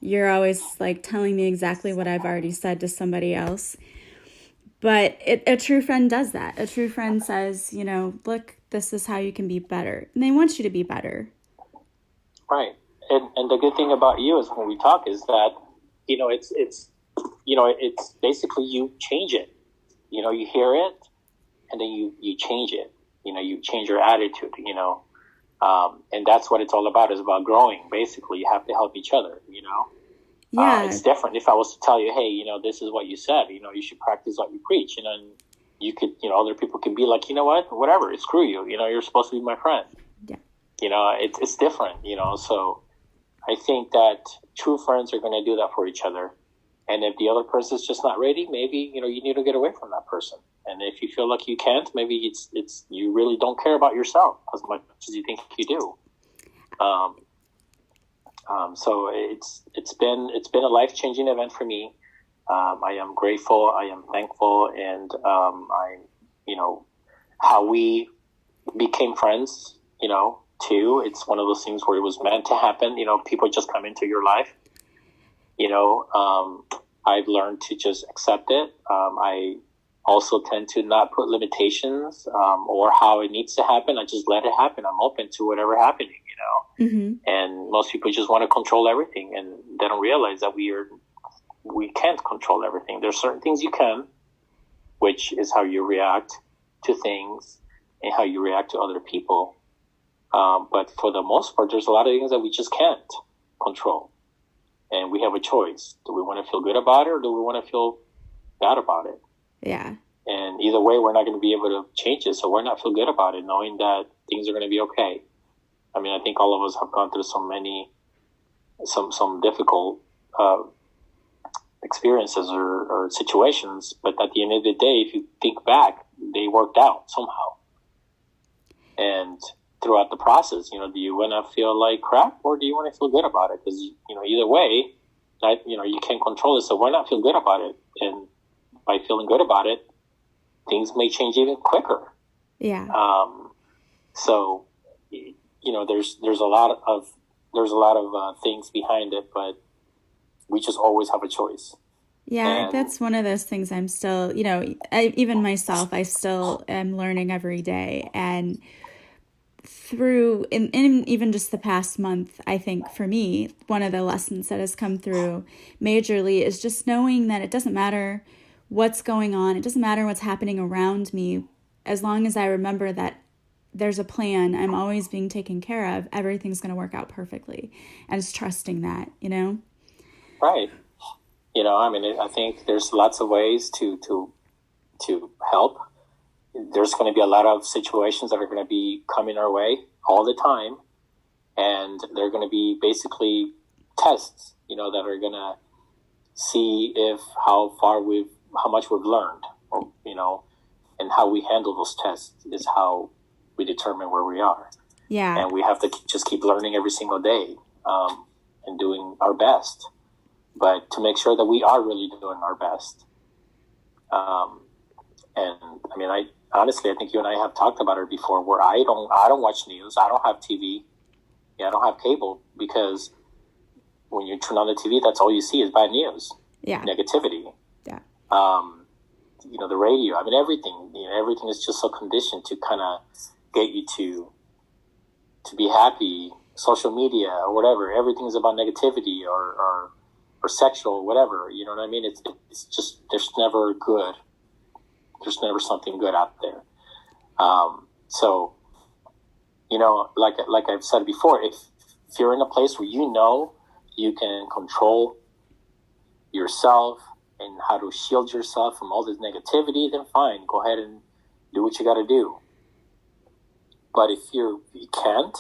you're always like telling me exactly what I've already said to somebody else. But a true friend does that. A true friend says, look, this is how you can be better. And they want you to be better. Right. And the good thing about you is when we talk is that, it's basically you change it. You hear it and then you change it. You change your attitude, and that's what it's all about, is about growing. Basically, you have to help each other, Yeah. It's different if I was to tell you, hey, this is what you said, you should practice what you preach, and you could, other people could be like, whatever, screw you, you're supposed to be my friend. Yeah. It's different, so I think that true friends are going to do that for each other. And if the other person's just not ready, maybe, you need to get away from that person. And if you feel like you can't, maybe it's you really don't care about yourself as much as you think you do. So it's been a life-changing event for me. I am grateful. I am thankful. And, how we became friends, too. It's one of those things where it was meant to happen. People just come into your life. I've learned to just accept it. I also tend to not put limitations or how it needs to happen. I just let it happen. I'm open to whatever happening, Mm-hmm. And most people just want to control everything, and they don't realize that we can't control everything. There's certain things you can, which is how you react to things and how you react to other people. But for the most part, there's a lot of things that we just can't control. And we have a choice. Do we want to feel good about it, or do we want to feel bad about it? Yeah. And either way, we're not going to be able to change it. So why not feel good about it, knowing that things are going to be okay? I mean, I think all of us have gone through some difficult experiences or situations. But at the end of the day, if you think back, they worked out somehow. And throughout the process, do you want to feel like crap, or do you want to feel good about it? Because, either way, you can't control it. So why not feel good about it? And by feeling good about it, things may change even quicker. Yeah. So, there's a lot of things behind it, but we just always have a choice. Yeah, that's one of those things I'm still, even myself, I still am learning every day. And through, in even just the past month, I think for me, one of the lessons that has come through majorly is just knowing that it doesn't matter what's going on. It doesn't matter what's happening around me. As long as I remember that there's a plan, I'm always being taken care of, everything's going to work out perfectly. And it's trusting that, Right. I think there's lots of ways to help. There's going to be a lot of situations that are going to be coming our way all the time. And they're going to be basically tests, that are going to see how much we've learned, or, and how we handle those tests is how we determine where we are. Yeah. And we have to just keep learning every single day, and doing our best, but to make sure that we are really doing our best. And honestly, I think you and I have talked about it before, where I don't watch news. I don't have TV. Yeah, I don't have cable, because when you turn on the TV, that's all you see is bad news, Yeah. negativity. Yeah. The radio. I mean, everything. Everything is just so conditioned to kind of get you to be happy. Social media or whatever. Everything is about negativity or sexual, whatever. You know what I mean? It's just there's never good. There's never something good out there. So, like I've said before, if you're in a place where you can control yourself and how to shield yourself from all this negativity, then fine, go ahead and do what you got to do. But if you can't,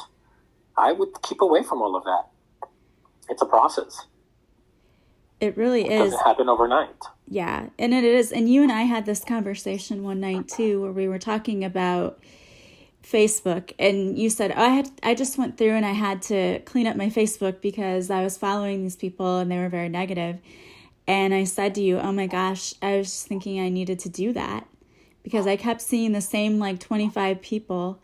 I would keep away from all of that. It's a process. It really It is. doesn't happen overnight. Yeah, and it is. And you and I had this conversation one night too, where we were talking about Facebook, and you said, oh, I just went through and I had to clean up my Facebook because I was following these people and they were very negative. And I said to you, oh my gosh, I was just thinking I needed to do that because I kept seeing the same 25 people,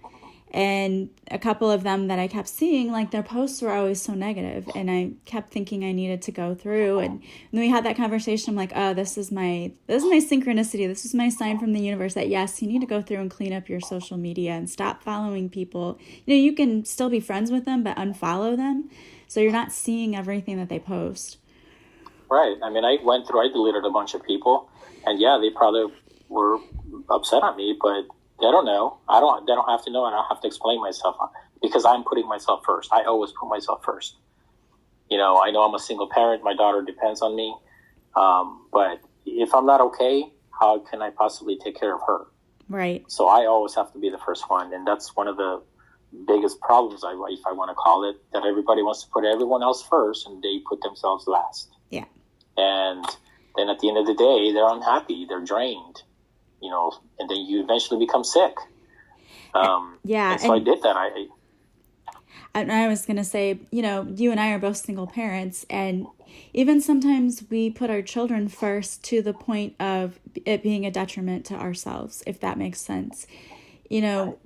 and a couple of them that I kept seeing, their posts were always so negative, and I kept thinking I needed to go through. And then we had that conversation. I'm like, oh, this is my synchronicity. This is my sign from the universe that yes, you need to go through and clean up your social media and stop following people. You can still be friends with them, but unfollow them so you're not seeing everything that they post. Right. I mean, I deleted a bunch of people, and yeah, they probably were upset at me, but they don't know. They don't have to know, and I don't have to explain myself because I'm putting myself first. I always put myself first. I know I'm a single parent. My daughter depends on me. But if I'm not okay, how can I possibly take care of her? Right. So I always have to be the first one. And that's one of the biggest problems, if I want to call it, that everybody wants to put everyone else first and they put themselves last. Yeah. And then at the end of the day, they're unhappy. They're drained. And then you eventually become sick. Yeah. And so I did that. I was going to say, you and I are both single parents, and even sometimes we put our children first to the point of it being a detriment to ourselves, if that makes sense.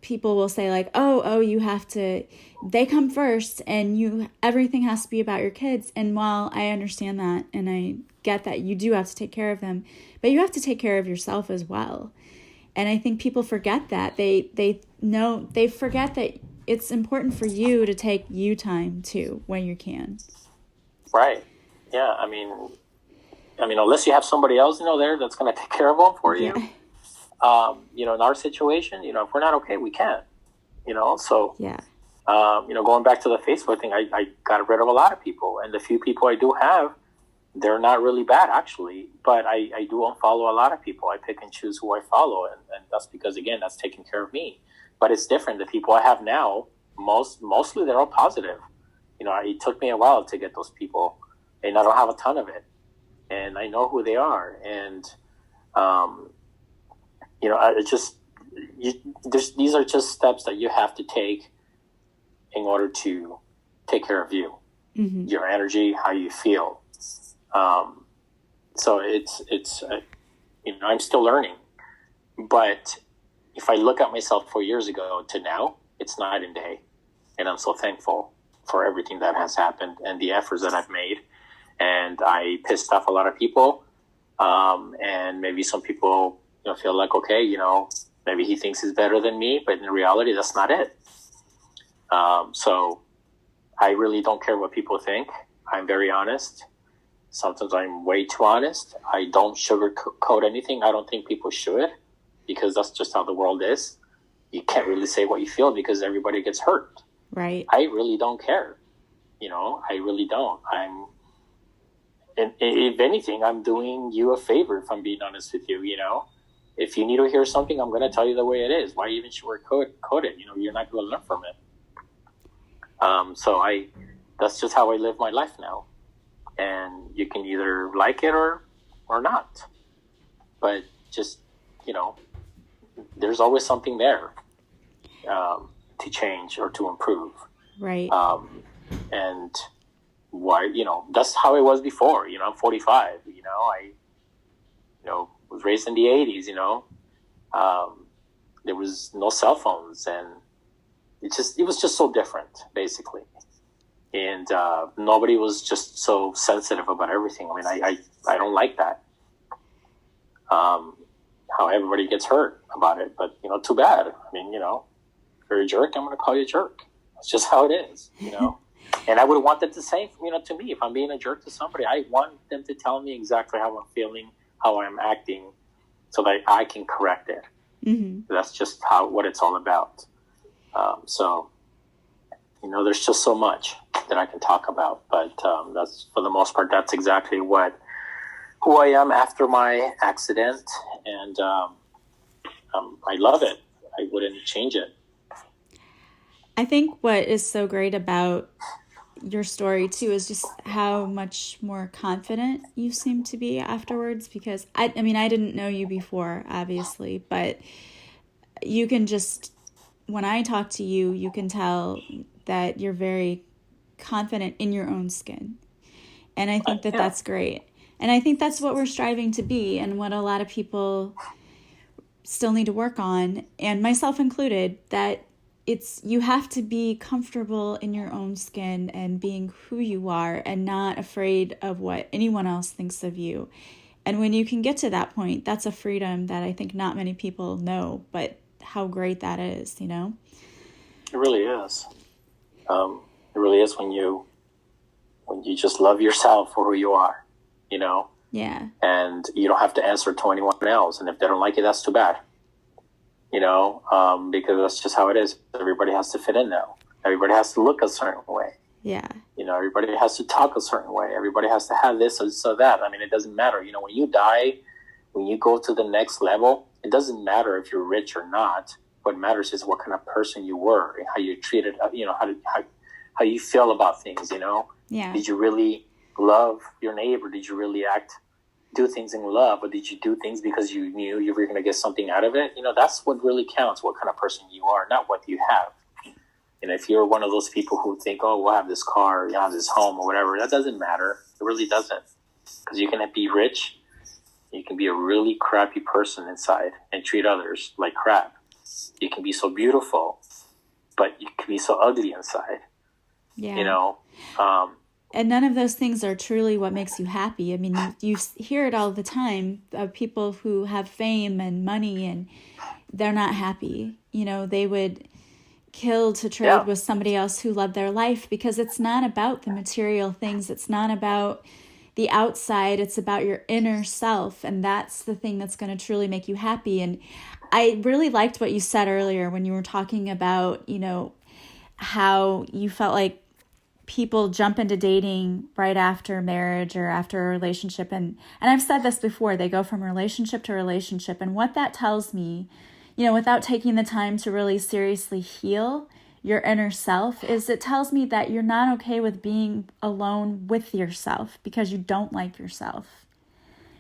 People will say oh, you have to, they come first and everything has to be about your kids. And while I understand that, and I get that you do have to take care of them, but you have to take care of yourself as well. And I think people forget that. They forget that it's important for you to take you time too when you can. Right. Yeah. I mean, unless you have somebody else, there that's going to take care of them for you. Yeah. In our situation, if we're not okay, we can't. So. Yeah. Going back to the Facebook thing, I got rid of a lot of people, and the few people I do have, they're not really bad actually. But I do unfollow a lot of people. I pick and choose who I follow, and that's because again, that's taking care of me. But it's different. The people I have now, mostly they're all positive. It took me a while to get those people, and I don't have a ton of it, and I know who they are, and these are just steps that you have to take in order to take care of you, mm-hmm. your energy, how you feel. So it's I'm still learning, but if I look at myself 4 years ago to now, it's night and day, and I'm so thankful for everything that has happened and the efforts that I've made. And I pissed off a lot of people, and maybe some people feel like, okay, maybe he thinks he's better than me, but in reality, that's not it. So I really don't care what people think. I'm very honest. Sometimes I'm way too honest. I don't sugarcoat anything. I don't think people should, because that's just how the world is. You can't really say what you feel because everybody gets hurt. Right. I really don't care. I really don't. And if anything, I'm doing you a favor if I'm being honest with you, If you need to hear something, I'm going to tell you the way it is. Why even sugarcoat it? You're not going to learn from it. So that's just how I live my life now. And you can either like it or not. But just, there's always something there to change or to improve. Right. And why, that's how it was before. I'm 45. I was raised in the 80s. there was no cell phones, and it was just so different, basically. And nobody was just so sensitive about everything. I mean, I don't like that. How everybody gets hurt about it, but too bad. I mean, if you're a jerk, I'm going to call you a jerk. That's just how it is, And I would want them to say, to me, if I'm being a jerk to somebody, I want them to tell me exactly how I'm feeling, how I'm acting, so that I can correct it. Mm-hmm. That's just what it's all about. So, there's just so much that I can talk about, but that's, for the most part, that's exactly who I am after my accident, and I love it. I wouldn't change it. I think what is so great about your story too is just how much more confident you seem to be afterwards, because I mean, I didn't know you before, obviously, but you can just, when I talk to you, you can tell that you're very confident in your own skin. And I think that that's great. And I think that's what we're striving to be, and what a lot of people still need to work on, and myself included, that you have to be comfortable in your own skin and being who you are, and not afraid of what anyone else thinks of you. And when you can get to that point, that's a freedom that I think not many people know, but how great that is, It really is. It really is when you just love yourself for who you are, Yeah. And you don't have to answer to anyone else. And if they don't like it, that's too bad. Because that's just how it is. Everybody has to fit in now. Everybody has to look a certain way. Yeah. Everybody has to talk a certain way. Everybody has to have this or that. I mean, it doesn't matter. When you die, when you go to the next level, it doesn't matter if you're rich or not. What matters is what kind of person you were, and how you treated, how you feel about things, Yeah. Did you really love your neighbor? Did you really do things in love, or did you do things because you knew you were going to get something out of it? That's what really counts, what kind of person you are, not what you have. If you're one of those people who think, oh, we'll have this car, you have this home or whatever, that doesn't matter. It really doesn't. Because you can be rich, you can be a really crappy person inside and treat others like crap. You can be so beautiful, but you can be so ugly inside. Yeah. And none of those things are truly what makes you happy. I mean, you hear it all the time of people who have fame and money, and they're not happy. They would kill to trade with somebody else who loved their life, because it's not about the material things. It's not about the outside. It's about your inner self. And that's the thing that's going to truly make you happy. And I really liked what you said earlier when you were talking about, how you felt like people jump into dating right after marriage or after a relationship. And I've said this before, they go from relationship to relationship. And what that tells me, without taking the time to really seriously heal your inner self, is it tells me that you're not okay with being alone with yourself because you don't like yourself.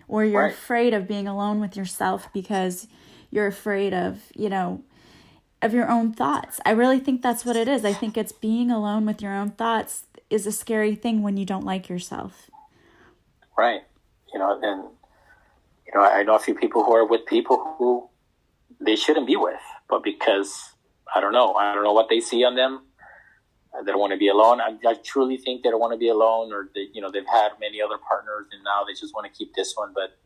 Or you're afraid of being alone with yourself because you're afraid of, of your own thoughts. I really think that's what it is. I think it's being alone with your own thoughts is a scary thing when you don't like yourself. Right. I know a few people who are with people who they shouldn't be with, but because I don't know what they see on them. They don't want to be alone. I truly think they don't want to be alone, or they've had many other partners and now they just want to keep this one, but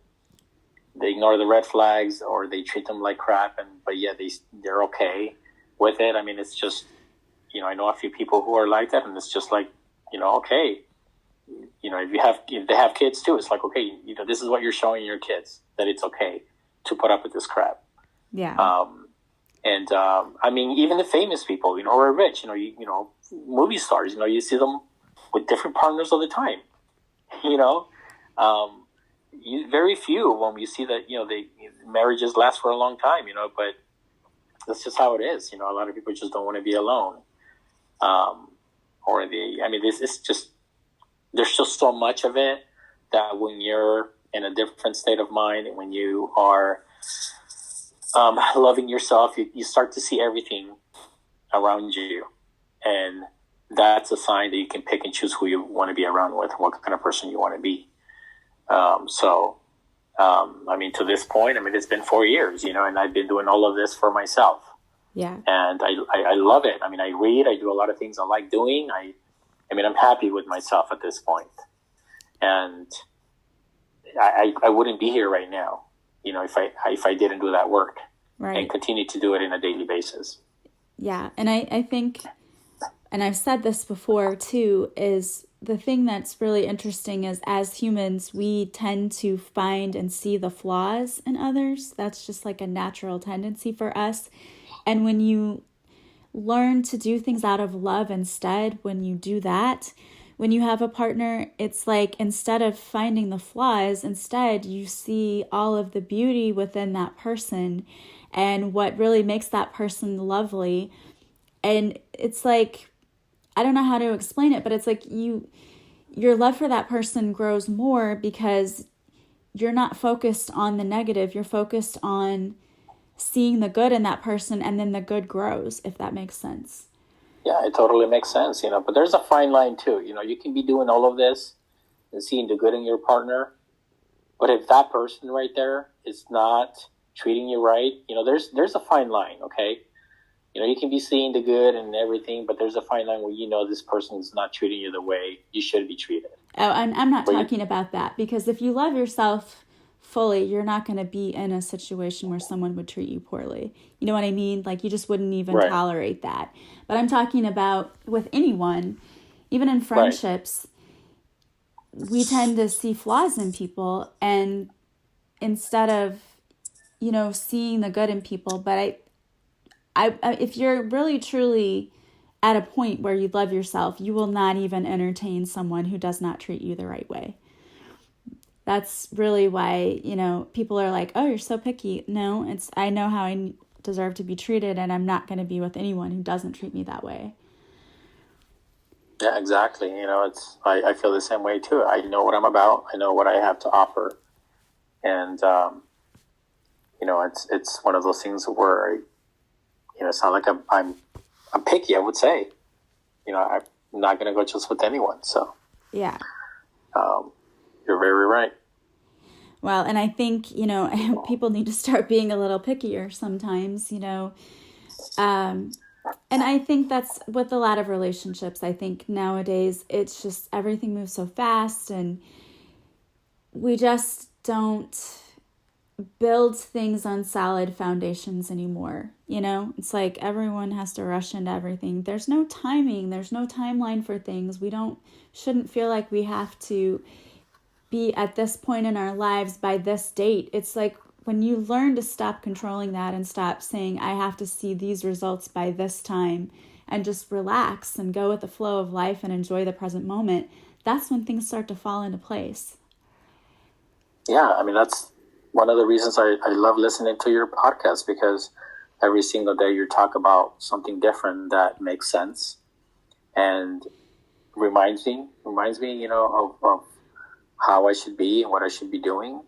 they ignore the red flags, or they treat them like crap, but yeah, they're okay with it. I mean, it's just, I know a few people who are like that, and it's just like, okay, if they have kids too, it's like, okay, this is what you're showing your kids, that it's okay to put up with this crap. Yeah. I mean, even the famous people, who are rich, movie stars, you see them with different partners all the time, very few of them you see that, marriages last for a long time, but that's just how it is. A lot of people just don't want to be alone. This just, there's just so much of it that when you're in a different state of mind, and when you are loving yourself, you start to see everything around you. And that's a sign that you can pick and choose who you want to be around with, what kind of person you want to be. So I mean, to this point, I mean, it's been 4 years, and I've been doing all of this for myself. Yeah. And I love it. I mean, I read, I do a lot of things I like doing. I mean, I'm happy with myself at this point. And I wouldn't be here right now, if I didn't do that work. Right. And continue to do it on a daily basis. Yeah. And I think, and I've said this before too, is the thing that's really interesting is as humans, we tend to find and see the flaws in others. That's just like a natural tendency for us. And when you learn to do things out of love instead, when you do that, when you have a partner, it's like instead of finding the flaws, instead you see all of the beauty within that person and what really makes that person lovely. And it's like, I don't know how to explain it, but it's like your love for that person grows more because you're not focused on the negative. You're focused on seeing the good in that person, and then the good grows, if that makes sense. Yeah, it totally makes sense, but there's a fine line too. You can be doing all of this and seeing the good in your partner, but if that person right there is not treating you right, there's a fine line, okay? You can be seeing the good and everything, but there's a fine line where this person is not treating you the way you should be treated. Oh, I'm not talking about that, because if you love yourself fully, you're not going to be in a situation where someone would treat you poorly. You know what I mean? Like, you just wouldn't even tolerate that. But I'm talking about with anyone, even in friendships, we tend to see flaws in people, and instead of, seeing the good in people, but I if you're really truly at a point where you love yourself, you will not even entertain someone who does not treat you the right way. That's really why, people are like, oh, you're so picky. No, I know how I deserve to be treated, and I'm not going to be with anyone who doesn't treat me that way. Yeah, exactly. I feel the same way too. I know what I'm about. I know what I have to offer. And, it's one of those things where, it's not like I'm picky, I would say. I'm not going to go just with anyone. So, yeah. You're very right. Well, and I think, people need to start being a little pickier sometimes, and I think that's with a lot of relationships. I think nowadays it's just everything moves so fast, and we just don't build things on solid foundations anymore. It's like everyone has to rush into everything. There's no timing. There's no timeline for things. Shouldn't feel like we have to be at this point in our lives by this date. It's like when you learn to stop controlling that and stop saying, I have to see these results by this time, and just relax and go with the flow of life and enjoy the present moment, that's when things start to fall into place. Yeah, I mean, that's one of the reasons I love listening to your podcast, because every single day you talk about something different that makes sense and reminds me, of how I should be and what I should be doing,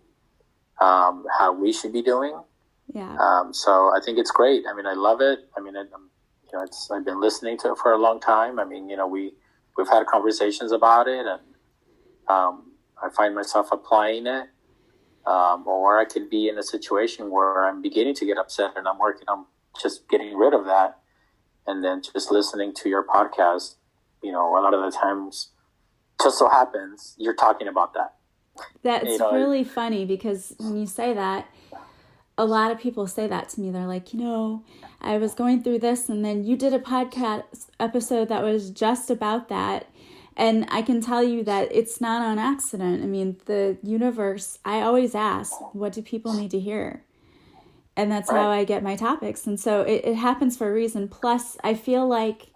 how we should be doing. Yeah. So I think it's great. I mean, I love it. I mean, I've been listening to it for a long time. I mean, we've had conversations about it, and I find myself applying it. Or I could be in a situation where I'm beginning to get upset, and I'm working on just getting rid of that. And then just listening to your podcast, a lot of the times, just so happens you're talking about that. That's really funny, because when you say that, a lot of people say that to me. They're like, I was going through this, and then you did a podcast episode that was just about that. And I can tell you that it's not on accident. I mean, the universe, I always ask, what do people need to hear? And that's how I get my topics. And so it happens for a reason. Plus, I feel like,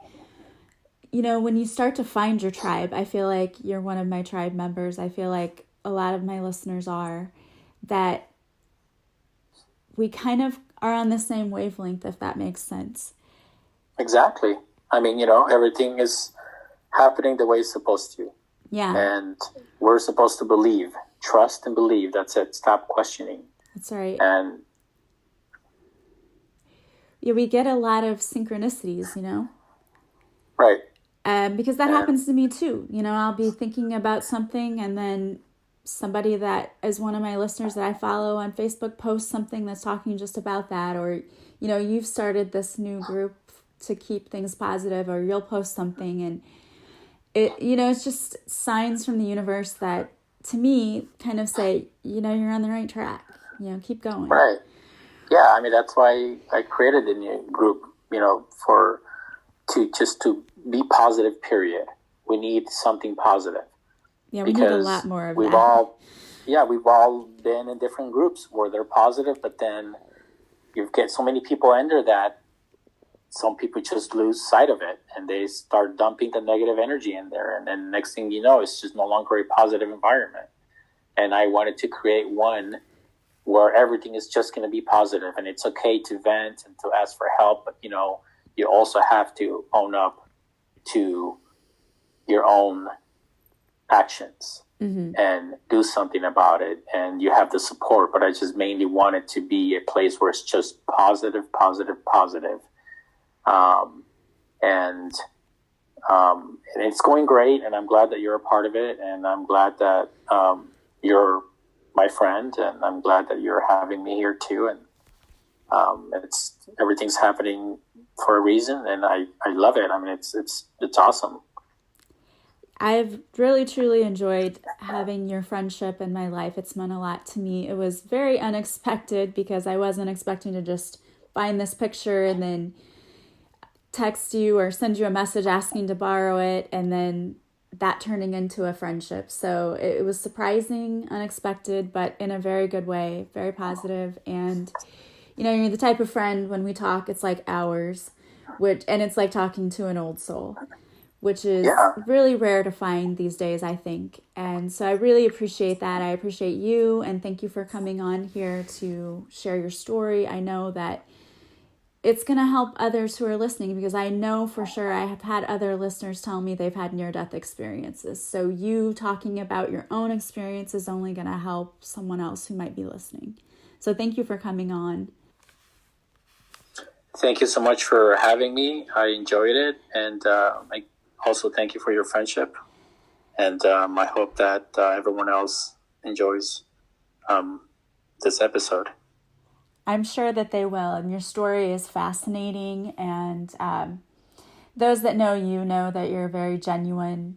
when you start to find your tribe, I feel like you're one of my tribe members. I feel like a lot of my listeners are, that we kind of are on the same wavelength, if that makes sense. Exactly. I mean, everything is happening the way it's supposed to. Yeah. And we're supposed to believe, trust and believe. That's it. Stop questioning. That's right. And yeah, we get a lot of synchronicities, Right. Because that happens to me too. I'll be thinking about something, and then somebody that is one of my listeners that I follow on Facebook posts something that's talking just about that, or, you've started this new group to keep things positive, or you'll post something, and it's just signs from the universe that, to me, kind of say, you're on the right track, keep going. Right. Yeah, I mean, that's why I created the new group, to be positive, period. We need something positive. Yeah, we need a lot more of we've that. We've all been in different groups where they're positive, but then you get so many people enter that some people just lose sight of it and they start dumping the negative energy in there. And then next thing you know, it's just no longer a positive environment. And I wanted to create one where everything is just going to be positive, and it's okay to vent and to ask for help. But, you also have to own up to your own actions and do something about it. And you have the support, but I just mainly want it to be a place where it's just positive, positive, positive. And it's going great, and I'm glad that you're a part of it, and I'm glad that you're my friend, and I'm glad that you're having me here too. And everything's happening for a reason, and I love it. I mean, it's awesome. I've really, truly enjoyed having your friendship in my life. It's meant a lot to me. It was very unexpected because I wasn't expecting to just find this picture and then text you or send you a message asking to borrow it, and then that turning into a friendship. So it was surprising, unexpected, but in a very good way, very positive. And, you're the type of friend, when we talk, it's like hours, and it's like talking to an old soul, which is really rare to find these days, I think. And so I really appreciate that. I appreciate you, and thank you for coming on here to share your story. I know that it's going to help others who are listening, because I know for sure I have had other listeners tell me they've had near-death experiences. So you talking about your own experience is only going to help someone else who might be listening. So thank you for coming on. Thank you so much for having me. I enjoyed it. And I also thank you for your friendship. And I hope that everyone else enjoys this episode. I'm sure that they will. And your story is fascinating. And those that know you know that you're very genuine.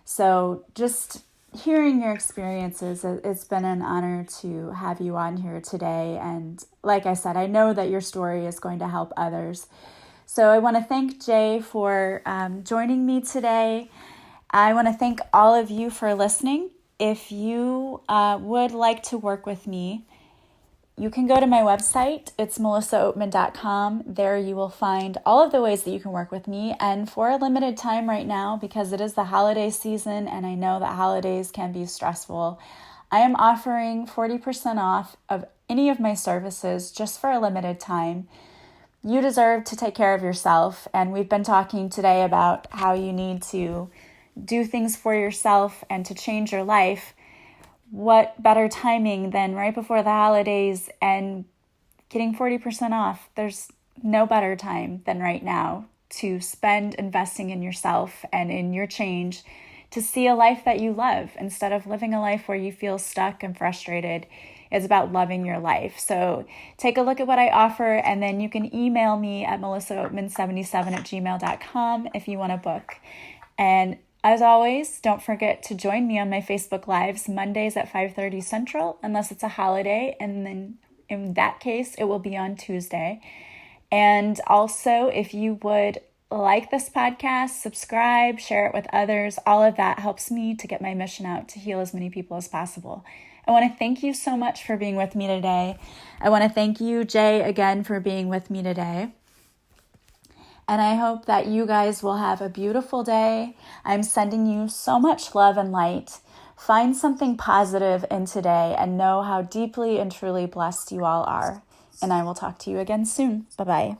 So just hearing your experiences, it's been an honor to have you on here today. And like I said, I know that your story is going to help others. So I want to thank Jay for joining me today. I want to thank all of you for listening. If you would like to work with me, you can go to my website. It's melissaoatman.com. There you will find all of the ways that you can work with me. And for a limited time right now, because it is the holiday season and I know that holidays can be stressful, I am offering 40% off of any of my services just for a limited time. You deserve to take care of yourself. And we've been talking today about how you need to do things for yourself and to change your life. What better timing than right before the holidays and getting 40% off? There's no better time than right now to spend investing in yourself and in your change to see a life that you love instead of living a life where you feel stuck and frustrated. It's about loving your life. So take a look at what I offer, and then you can email me at melissaoatman77@gmail.com if you want to book. And as always, don't forget to join me on my Facebook Lives Mondays at 5:30 Central, unless it's a holiday, and then in that case, it will be on Tuesday. And also, if you would like this podcast, subscribe, share it with others. All of that helps me to get my mission out to heal as many people as possible. I want to thank you so much for being with me today. I want to thank you, Jay, again for being with me today. And I hope that you guys will have a beautiful day. I'm sending you so much love and light. Find something positive in today and know how deeply and truly blessed you all are. And I will talk to you again soon. Bye-bye.